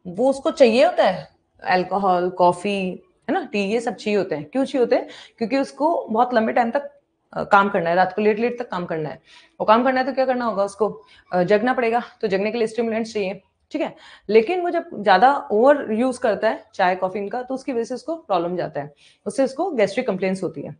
वो उसको चाहिए होता है अल्कोहल, कॉफी, है ना, टी, ये सब चाहिए होते हैं। क्यों चाहिए होते हैं, क्योंकि उसको बहुत लंबे टाइम तक काम करना है, रात को लेट लेट तक काम करना है, और काम करना है तो क्या करना होगा उसको, जगना पड़ेगा, तो जगने के लिए स्टिमुलेंट्स चाहिए, ठीक है। लेकिन वो जब ज्यादा ओवर यूज करता है चाय कॉफी इनका, तो उसकी वजह से उसको प्रॉब्लम जाता है, उससे उसको गैस्ट्रिक कंप्लेंट्स होती है,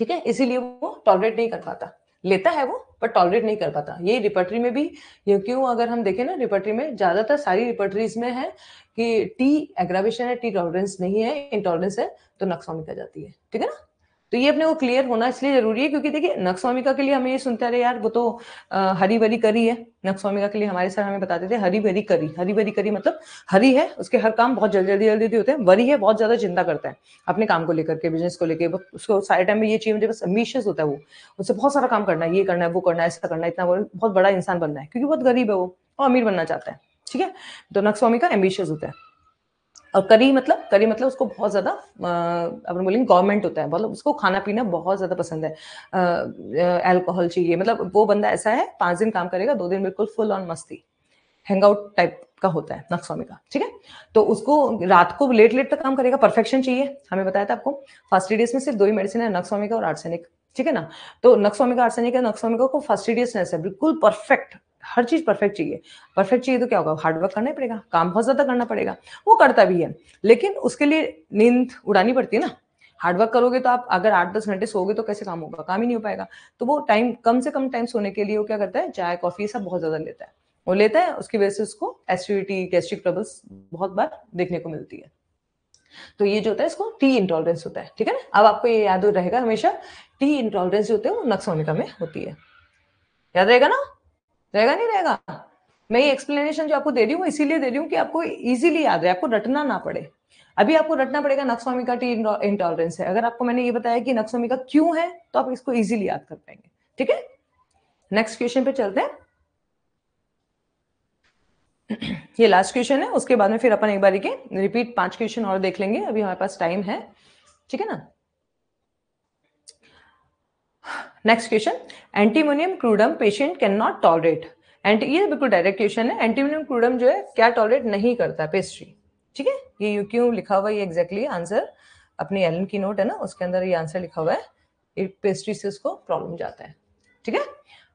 ठीक है। इसीलिए वो टॉलरेट नहीं कर पाता, लेता है वो पर टॉलरेट नहीं कर पाता। ये रिपर्टरी में भी, ये क्यों, अगर हम देखें ना रिपर्टरी में ज्यादातर सारी रिपर्टरीज में है कि टी एग्रावेशन है, टी टॉलरेंस नहीं है, इंटॉलरेंस है, तो नक्सोमिका जाती है, ठीक है ना। तो ये अपने को क्लियर होना इसलिए जरूरी है क्योंकि देखिए नक्सोमिका के लिए हमें ये सुनते रहे यार वो तो हरी भरी करी है, नक्सोमिका के लिए हमारे सर हमें बताते थे हरी भरी करी, हरी भरी करी मतलब हरी है, उसके हर काम बहुत जल्दी जल्दी जल्दी होते हैं, वरी है बहुत ज्यादा चिंता करता है अपने काम को लेकर के, बिजनेस को लेकर, उसको सारे टाइम में ये चाहिए, मुझे बस एम्बिशियस होता है वो, उससे बहुत सारा काम करना है, ये करना है, वो करना है, ऐसा करना है, इतना बहुत बड़ा इंसान बनना है, क्योंकि बहुत गरीब है वो और अमीर बनना चाहता है, ठीक है। तो नक्सोमिका एम्बिशियस होता है। और करी मतलब उसको बहुत ज्यादा अपन बोलेंगे गवर्नमेंट होता है, मतलब उसको खाना पीना बहुत ज्यादा पसंद है, अल्कोहल चाहिए, मतलब वो बंदा ऐसा है 5 दिन काम करेगा, 2 दिन बिल्कुल फुल ऑन मस्ती, हैंग आउट टाइप का होता है नक्सवामिका, ठीक है। तो उसको रात को लेट लेट तक काम करेगा, परफेक्शन चाहिए, हमें बताया था आपको। फास्टिडियस में सिर्फ 2 ही मेडिसिन है, नक्सवामिका और आर्सेनिक, ठीक है ना। तो नक्सवामिका आर्सेनिक है, नक्सवामिका को फास्टिडियसनेस है, बिल्कुल परफेक्ट, हर चीज परफेक्ट चाहिए। परफेक्ट चाहिए तो क्या होगा, हार्डवर्क करना ही पड़ेगा, काम बहुत ज्यादा करना पड़ेगा, वो करता भी है, लेकिन उसके लिए नींद उड़ानी पड़ती है ना। हार्डवर्क करोगे तो आप अगर 8-10 घंटे सोओगे तो कैसे काम होगा, काम ही नहीं हो पाएगा। तो वो टाइम, कम से कम टाइम सोने के लिए वो क्या करता है, चाय कॉफी सब बहुत ज्यादा लेता है, वो लेता है, उसकी वजह से उसको एसिडिटी, गैस्ट्रिक ट्रबल्स बहुत बार देखने को मिलती है। तो ये जो होता है इसको टी इंटॉलरेंस होता है, ठीक है ना। अब आपको ये याद रहेगा हमेशा, टी इंटॉलरेंस जो होते हैं वो नक्सवामिका में होती है, याद रहेगा ना, रहेगा नहीं रहेगा। मैं ये एक्सप्लेनेशन जो आपको दे रही हूँ इसीलिए दे रही हूँ कि आपको इजीली याद रहे, आपको रटना ना पड़े। अभी आपको रटना पड़ेगा नक्सवामिका टी इंटॉलरेंस है, अगर आपको मैंने ये बताया कि नक्सवामिका क्यों है तो आप इसको इजीली याद कर पाएंगे, ठीक है। नेक्स्ट क्वेश्चन पे चलते हैं। ये लास्ट क्वेश्चन है, उसके बाद में फिर अपन एक बारी के रिपीट 5 क्वेश्चन और देख लेंगे, अभी हमारे पास टाइम है, ठीक है ना। Next question, antimonium crudum patient can not tolerate. ये बिल्कुल डायरेक्ट क्वेश्चन है, एंटीमोनियम क्रूडम जो है क्या टॉलरेट नहीं करता पेस्ट्री, ठीक है। ये क्यों लिखा हुआ है, ये एग्जैक्टली आंसर अपनी एलन की नोट है ना, उसके अंदर ये आंसर लिखा हुआ है, पेस्ट्री से उसको प्रॉब्लम जाता है, ठीक है।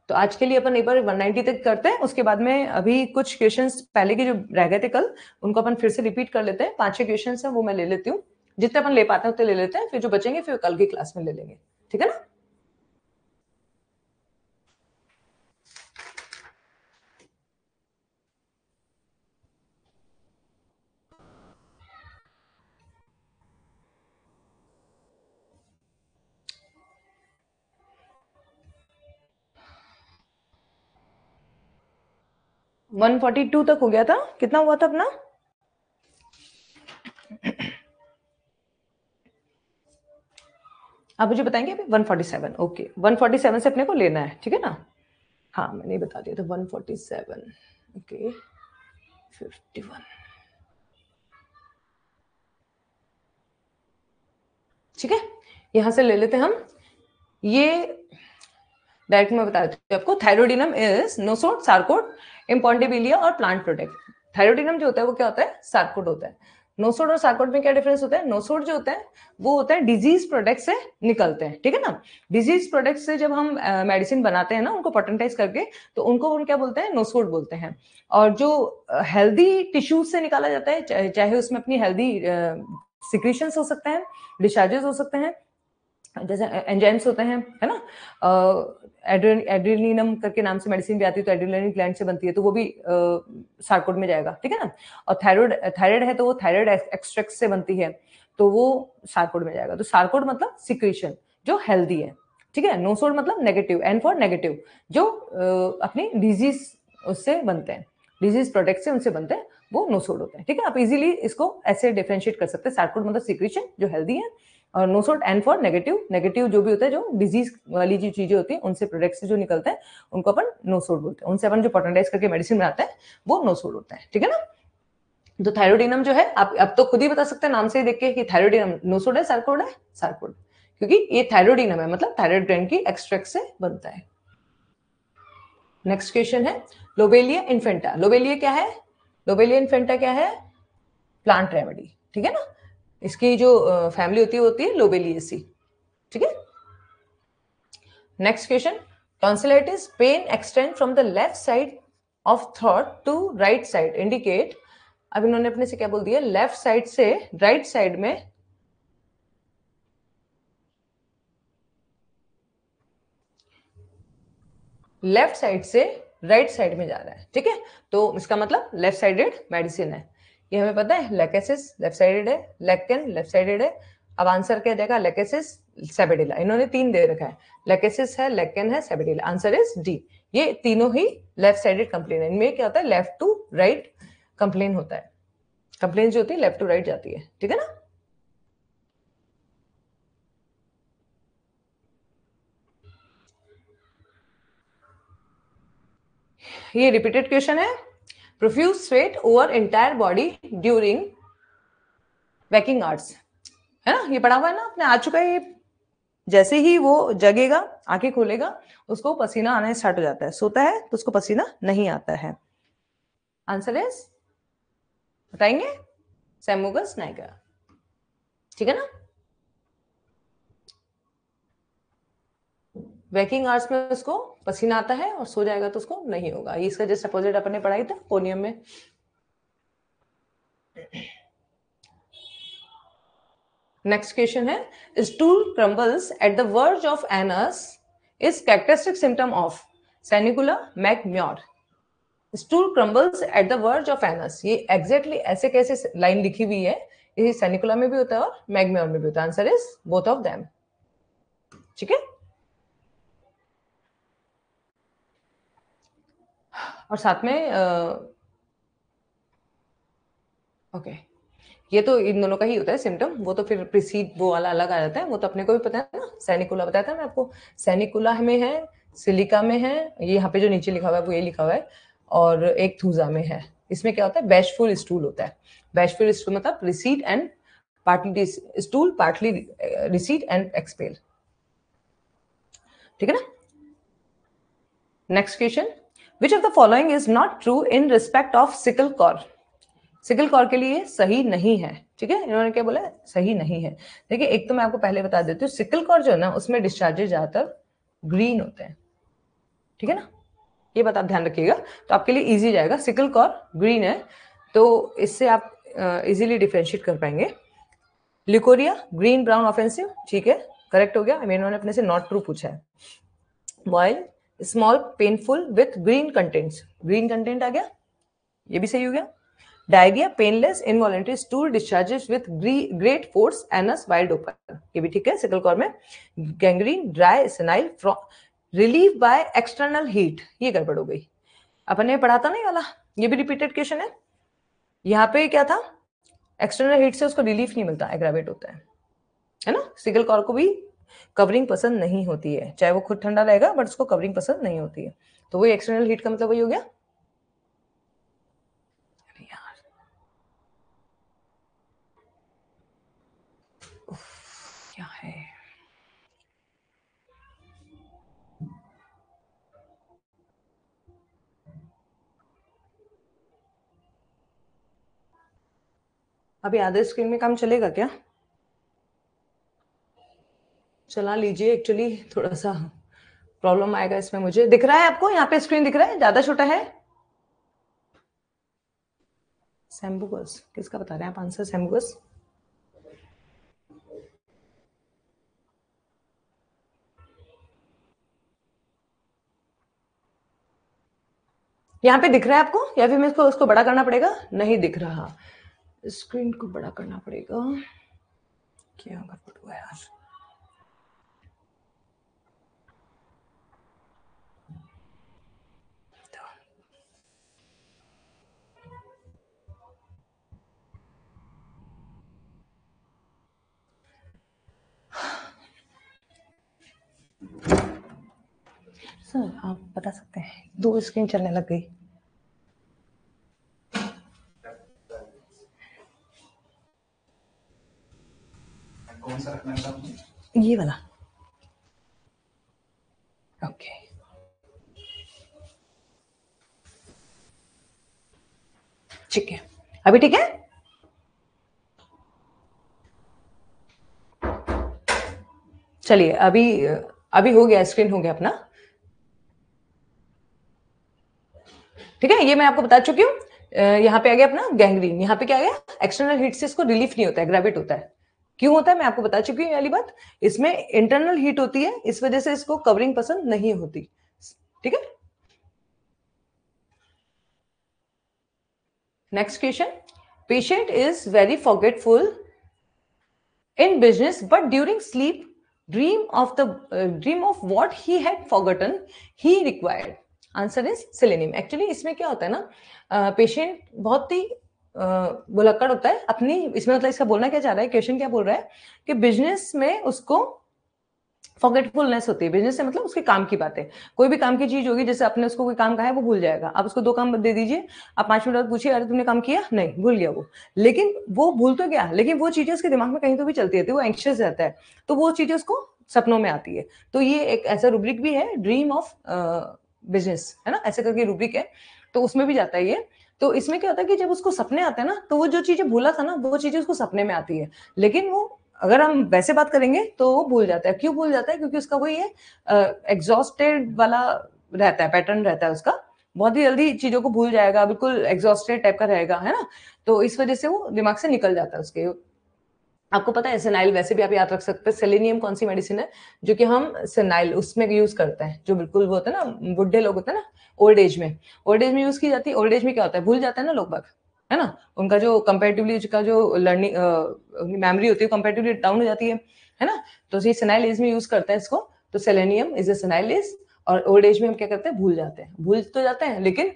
तो आज के लिए अपन एक बार 190 तक करते हैं, उसके बाद में अभी कुछ क्वेश्चंस पहले के जो रह गए थे कल, उनको अपन फिर से रिपीट कर लेते हैं। 5-6 क्वेश्चंस हैं वो मैं ले लेती हूँ, जितने अपन ले पाते हैं उतने ले लेते हैं, फिर जो बचेंगे फिर कल की क्लास में ले लेंगे, ठीक है ना। वन 142 तक हो गया था, कितना हुआ था अपना, आप मुझे बताएंगे अभी 147, ओके 147 से अपने को लेना है, ठीक है ना। हाँ मैंने बता दिया था 147, ओके 51, ठीक है। यहां से ले लेते हैं हम, ये डायरेक्ट में बता देती हूँ आपको। थायरोडिनम इज नोसोड, सार्कोड, इम्पॉन्टेबिलिया और प्लांट प्रोडक्ट। थायरोडिनम जो होता है वो क्या होता है, सार्कोड होता है। नोसोड और सार्कोड में क्या डिफरेंस होता है, नोसोड जो होता है वो होता है डिजीज प्रोडक्ट से निकलते हैं, ठीक है ना। डिजीज प्रोडक्ट से जब हम मेडिसिन बनाते हैं ना उनको पोटेंटाइज करके, तो उनको हम क्या बोलते हैं, नोसोड बोलते हैं। और जो हेल्दी टिश्यूज से निकाला जाता है, चाहे उसमें अपनी हेल्दी सिक्रीशंस हो सकते हैं, डिस्चार्जेस हो सकते हैं, जैसे एंजाइम्स होते हैं, है ना। एड्रेलिनम करके नाम से मेडिसिन भी आती है, तो एड्रेलिन ग्लैंड से बनती है, तो वो भी सार्कोड में जाएगा, ठीक है ना। और थायराइड है तो वो थायराइड एक्सट्रैक्ट से बनती है, तो वो सार्कोड में जाएगा। तो सार्कोड मतलब सिक्रीशन जो हेल्दी है, ठीक है। नोसोड मतलब नेगेटिव, एन फॉर नेगेटिव, जो अपनी डिजीज उससे बनते हैं, डिजीज प्रोडक्ट से उनसे बनते हैं, वो नोसोड होते हैं, ठीक है। आप इजीली इसको ऐसे डिफरेंशिएट कर सकते हैं, सार्कोड मतलब सिक्रीशन जो हेल्दी है, और nosode and for negative, negative जो भी होता है, जो डिजीज वाली जो चीजें होती है उनसे प्रोडक्ट से जो निकलते हैं उनको अपन नोसोड बोलते हैं, उनसे अपन जो पोटेंटाइज करके मेडिसिन बनाते हैं वो नोसोड होता है, ठीक है ना। तो थायरोडिनम जो है, आप अब तो खुद ही बता सकते हैं नाम से ही देख के कि थायरोडिनम नोसोड है, सार्कोड है, सार्कोड, क्योंकि ये थायरोडिनम है, मतलब थायराइड ग्लैंड की एक्सट्रैक्ट से बनता है। नेक्स्ट क्वेश्चन है लोबेलिया इन्फेंटा। लोबेलिया क्या है, लोबेलिया इन्फेंटा क्या है, प्लांट रेमेडी, ठीक है ना। इसकी जो फैमिली होती है लोबेलिएसी, ठीक है। Next question, tonsillitis pain extend from the left side of throat to right side, indicate. अब इन्होंने अपने से क्या बोल दिया, लेफ्ट साइड से राइट साइड में, लेफ्ट साइड से राइट साइड में जा रहा है, ठीक है। तो इसका मतलब लेफ्ट साइडेड मेडिसिन है, ये हमें पता है। लेकेसिस लेफ्ट साइडेड है, लेक्केन लेफ्ट साइडेड है। अब आंसर क्या देगा, लेकेसिस सेबेडिला, इन्होंने 3 दे रखा है, लेकेसिस है, लेक्केन है, सेबेडिला, आंसर इज डी। ये तीनों ही लेफ्ट साइडेड कंप्लेन है, इनमें क्या होता है, लेफ्ट टू राइट कंप्लेन होता है, कंप्लेन जो होती है लेफ्ट टू राइट जाती है, ठीक है ना। ये रिपीटेड क्वेश्चन है, profuse sweat over entire body during waking hours, है ना, ये पढ़ा हुआ है ना, आपने आ चुका है ये। जैसे ही वो जगेगा, आंखें खोलेगा, उसको पसीना आना स्टार्ट हो जाता है, सोता है तो उसको पसीना नहीं आता है। आंसर इज, बताएंगे, सेमुगस नाइगर, ठीक है ना। वर्किंग आवर्स में उसको पसीना आता है और सो जाएगा तो उसको नहीं होगा। ये इसका जस्ट अपोजिट अपन ने पढ़ाई था पोनियम में। नेक्स्ट क्वेश्चन है, stool crumbles at the verge of anus is characteristic symptom of sanicula mag mur. Stool crumbles at the verge of anus, ये एग्जैक्टली ऐसे कैसे लाइन लिखी हुई है, ये सैनिकुला में भी होता है और मैगम्योर में भी होता है। Answer is both of them, ठीक है। और साथ में ओके, ये तो इन दोनों का ही होता है सिम्टम, वो तो फिर प्रीसीड वो वाला अलग आ जाता है, वो तो अपने को भी पता है ना। सैनिकुला बताया था मैं आपको, सैनिकुला में है, सिलिका में है, ये यहाँ पे जो नीचे लिखा हुआ है वो ये लिखा हुआ है, और एक थूजा में है। इसमें क्या होता है, बैशफुल स्टूल होता है। बैशफुल स्टूल मतलब recede and partly stool, partly recede and expel, ठीक है ना। Next question, which of the following is not true in respect of secale cor. Secale cor के लिए सही नहीं है, ठीक है। इन्होंने क्या बोला, सही नहीं है। देखिए एक तो मैं आपको पहले बता देती हूँ, सिकल कॉर जो है ना उसमें डिस्चार्जेस ज्यादातर ग्रीन होते हैं, ठीक है ना, ये बात आप ध्यान रखिएगा, तो आपके लिए इजी जाएगा। सिकल कॉर ग्रीन है तो इससे आप इजीली डिफरेंशिएट कर पाएंगे। लिकोरिया ग्रीन ब्राउन ऑफेंसिव, ठीक है, करेक्ट हो गया। इन्होंने अपने से नॉट ट्रू पूछा है। While small painful with green contents, green content आ गया, ये भी सही हो गया। Diarrhoea painless involuntary stool discharges with great force anus wide open, ये भी ठीक है सिकल कॉर में। Gangrene dry senile relieve by external heat, ये गड़बड़ हो गई, अपन ने पढ़ा था ना ये वाला, ये भी रिपीटेड क्वेश्चन है। यहाँ पे क्या था, एक्सटर्नल हीट से उसको रिलीफ नहीं मिलता, एग्रावेट होता है ना। सिकल कॉर को भी कवरिंग पसंद नहीं होती है, चाहे वो खुद ठंडा रहेगा बट उसको कवरिंग पसंद नहीं होती है, तो वही एक्सटर्नल हीट का मतलब वही हो गया। क्या है, अभी आधे स्क्रीन में काम चलेगा क्या, चला लीजिए। एक्चुअली थोड़ा सा प्रॉब्लम आएगा इसमें, मुझे दिख रहा है आपको यहाँ पे स्क्रीन दिख रहा है, ज्यादा छोटा है। सैम्बुगस किसका बता रहे हैं आप आंसर, सैम्बुगस यहाँ पे दिख रहा है आपको, या फिर मैं इसको उसको बड़ा करना पड़ेगा, नहीं दिख रहा, स्क्रीन को बड़ा करना पड़ेगा, क्या गड़बड़ हुआ यार। सर आप बता सकते हैं, दो स्क्रीन चलने लग गई। कौन सा रखना है, ये वाला, ओके ठीक है, अभी ठीक है। चलिए अभी अभी हो गया, स्क्रीन हो गया अपना, ठीक है। ये मैं आपको बता चुकी हूँ, यहाँ पे आ गया अपना गैंग्रीन, यहाँ पे क्या आ गया, एक्सटर्नल हीट से इसको रिलीफ नहीं होता है, ग्रेविट होता है। क्यों होता है मैं आपको बता चुकी हूँ वाली बात, इसमें इंटरनल हीट होती है, इस वजह से इसको कवरिंग पसंद नहीं होती, ठीक है। Next question, patient is very forgetful in business but during sleep dream of what he had forgotten he required, answer is selenium. Actually इसमें क्या होता है ना, पेशेंट बहुत ही बुलक्कड़ होता है अपनी, इसमें मतलब इसका बोलना क्या चाह रहा है, क्वेश्चन क्या बोल रहा है कि बिजनेस में उसको फॉरगेटफुलनेस होती है, बिजनेस से मतलब उसके काम की बातें, कोई भी काम की चीज होगी, जैसे आपने उसको कोई काम कहा है वो भूल जाएगा, आप उसको दो काम दे दीजिए, आप 5 मिनट बाद पूछिए अरे तुमने काम किया, नहीं भूल गया वो, लेकिन वो भूल तो गया, लेकिन वो चीजें उसके दिमाग में कहीं तो भी चलती रहती है, वो एंक्शियस रहता है, तो वो चीजें उसको सपनों में आती है। तो ये एक ऐसा रूब्रिक भी है, ड्रीम ऑफ बिजनेस है ना, ऐसे करके रूब्रिक है, तो उसमें भी जाता है ये। तो इसमें क्या होता है कि जब उसको सपने आते हैं ना, तो वो जो चीजें भूला था ना, वो चीजें उसको सपने में आती है, लेकिन वो अगर हम वैसे बात करेंगे तो वो भूल जाता है। क्यों भूल जाता है? क्योंकि उसका वही है, एग्जॉस्टेड वाला रहता है, पैटर्न रहता है उसका, बहुत ही जल्दी चीजों को भूल जाएगा, बिल्कुल एग्जॉस्टेड टाइप का रहेगा, है ना। तो इस वजह से वो दिमाग से निकल जाता है उसके। आपको पता है सेनाइल वैसे भी आप याद रख सकते हैं, सेलेनियम कौन सी मेडिसिन है जो कि हम सेनाइल उसमें यूज करते हैं, जो बिल्कुल वो होता है ना, बुढ़े लोग होते हैं ना, ओल्ड एज में, ओल्ड एज में यूज की जाती है। ओल्ड एज में क्या होता है, भूल जाता है ना लोग बाग, है ना, उनका जो कंपेरेटिवली का जो लर्निंग मेमोरी होती है कंपेरेटिवली डाउन हो जाती है ना। तो ये सेनाइल एज में यूज करते हैं इसको। तो selenium is a senile age, और ओल्ड एज में हम क्या करते हैं, भूल जाते हैं, भूल तो जाते हैं लेकिन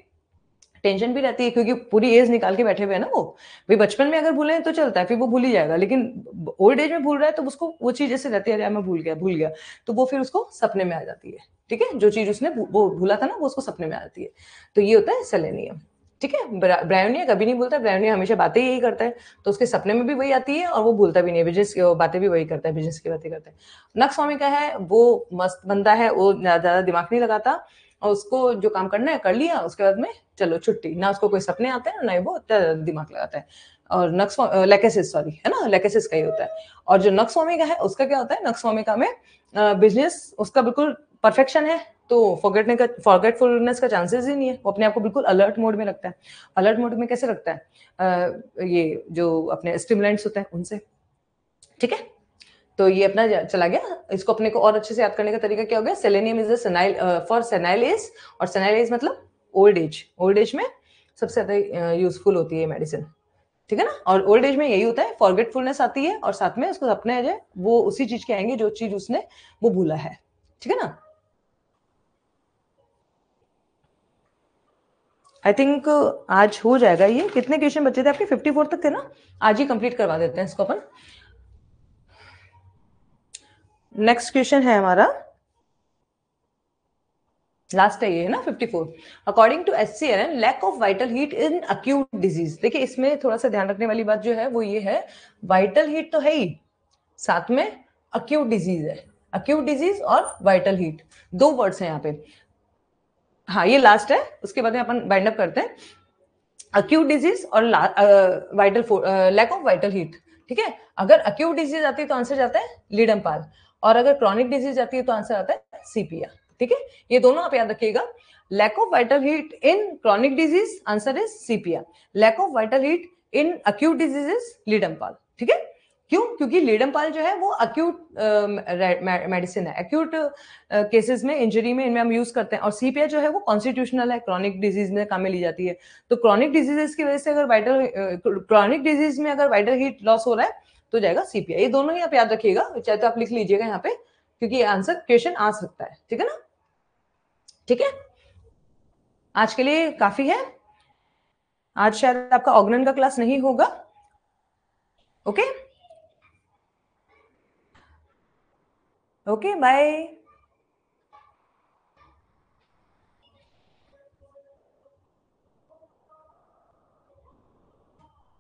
टेंशन भी रहती है, क्योंकि पूरी एज निकाल के बैठे हुए हैं ना वो। भाई बचपन में अगर भूले तो चलता है, फिर वो भूल ही जाएगा, लेकिन ओल्ड एज में भूल रहा है तो उसको वो चीज ऐसे रहती है, अरे मैं भूल गया, तो वो फिर उसको सपने में आ जाती है। ठीक है, जो चीज उसने वो भूला था ना, वो उसको सपने में आ जाती है। तो ये होता है सेलेनियम। ठीक है, ब्रायोनिया कभी नहीं भूलता, ब्रायोनिया हमेशा बातें यही करता है, तो उसके सपने में भी वही आती है और वो भूलता भी नहीं है, बिजनेस बातें भी वही करता है, बिजनेस की बातें करता है। नक्स स्वामी का है, वो मस्त बंदा है, वो ज्यादा दिमाग नहीं लगाता, और उसको जो काम करना है कर लिया, उसके बाद में चलो छुट्टी, ना उसको कोई सपने आते हैं ना वो दिमाग लगाता है। और नक्स लेकेसिस, सॉरी, है ना, लेकेसिस का ही होता है। और जो नक्स स्वामी का है उसका क्या होता है, नक्स स्वामी का में बिजनेस उसका बिल्कुल परफेक्शन है, तो फॉरगेटफुलनेस का चांसेस ही नहीं है, वो अपने आप को बिल्कुल अलर्ट मोड में रखता है। अलर्ट मोड में कैसे रखता है, ये जो अपने स्टिमुलेंट्स होते हैं उनसे। ठीक है, तो ये अपना चला गया। इसको अपने को और अच्छे से याद करने का तरीका क्या हो गया, selenium is senile for senile age, और सेनाइल एज मतलब ओल्ड एज, ओल्ड एज में सबसे ज्यादा यूजफुल होती है मेडिसिन। ठीक है ना, और ओल्ड एज में यही होता है, फॉरगेटफुलनेस आती है, और साथ में उसको सपने आ जाए, वो उसी चीज के आएंगे जो चीज उसने वो भूला है। ठीक है ना। आई थिंक आज हो जाएगा ये। कितने क्वेश्चन बचे थे आपके? 54 तक थे ना, आज ही कंप्लीट करवा देते हैं इसको अपन। नेक्स्ट क्वेश्चन है हमारा, लास्ट है ये, है ना, 54। According to SCRN, lack of vital heat in acute disease. देखिए इसमें थोड़ा सा ध्यान रखने वाली बात जो है वो ये है, वाइटल हीट तो है ही, साथ में अक्यूट डिजीज है। अक्यूट डिजीज और वाइटल हीट दो वर्ड्स हैं यहाँ पे। हाँ ये लास्ट है, उसके बाद में अपन बाइंड अप करते हैं। अक्यूट डिजीज और vital lack of vital heat. ठीक है, अगर अक्यूट डिजीज आती है तो आंसर जाता है लीडमपाल, और अगर क्रॉनिक डिजीज आती है तो आंसर आता है सीपिया। ठीक है, ये दोनों आप याद रखिएगा। Lack of vital heat in chronic disease, answer is sepia. Lack of vital heat in acute disease is ledum pal. ठीक है, क्यों? क्योंकि लीडमपाल जो है वो अक्यूट मेडिसिन है, अक्यूट केसेस में, इंजरी में, इनमें हम यूज करते हैं, और सीपीआई जो है वो कॉन्स्टिट्यूशनल है, क्रॉनिक डिजीज में काम में ली जाती है। तो क्रॉनिक डिजीजेस की वजह से अगर वाइटल क्रॉनिक डिजीज में अगर वाइटल हीट लॉस हो रहा है तो जाएगा सीपीआई। ये दोनों ही आप याद रखिएगा, चाहे तो आप लिख लीजिएगा यहाँ पे, क्योंकि आंसर क्वेश्चन आ सकता है। ठीक है ना। ठीक है, आज के लिए काफी है। आज शायद आपका ऑर्गेनन का क्लास नहीं होगा। Okay, okay, bye.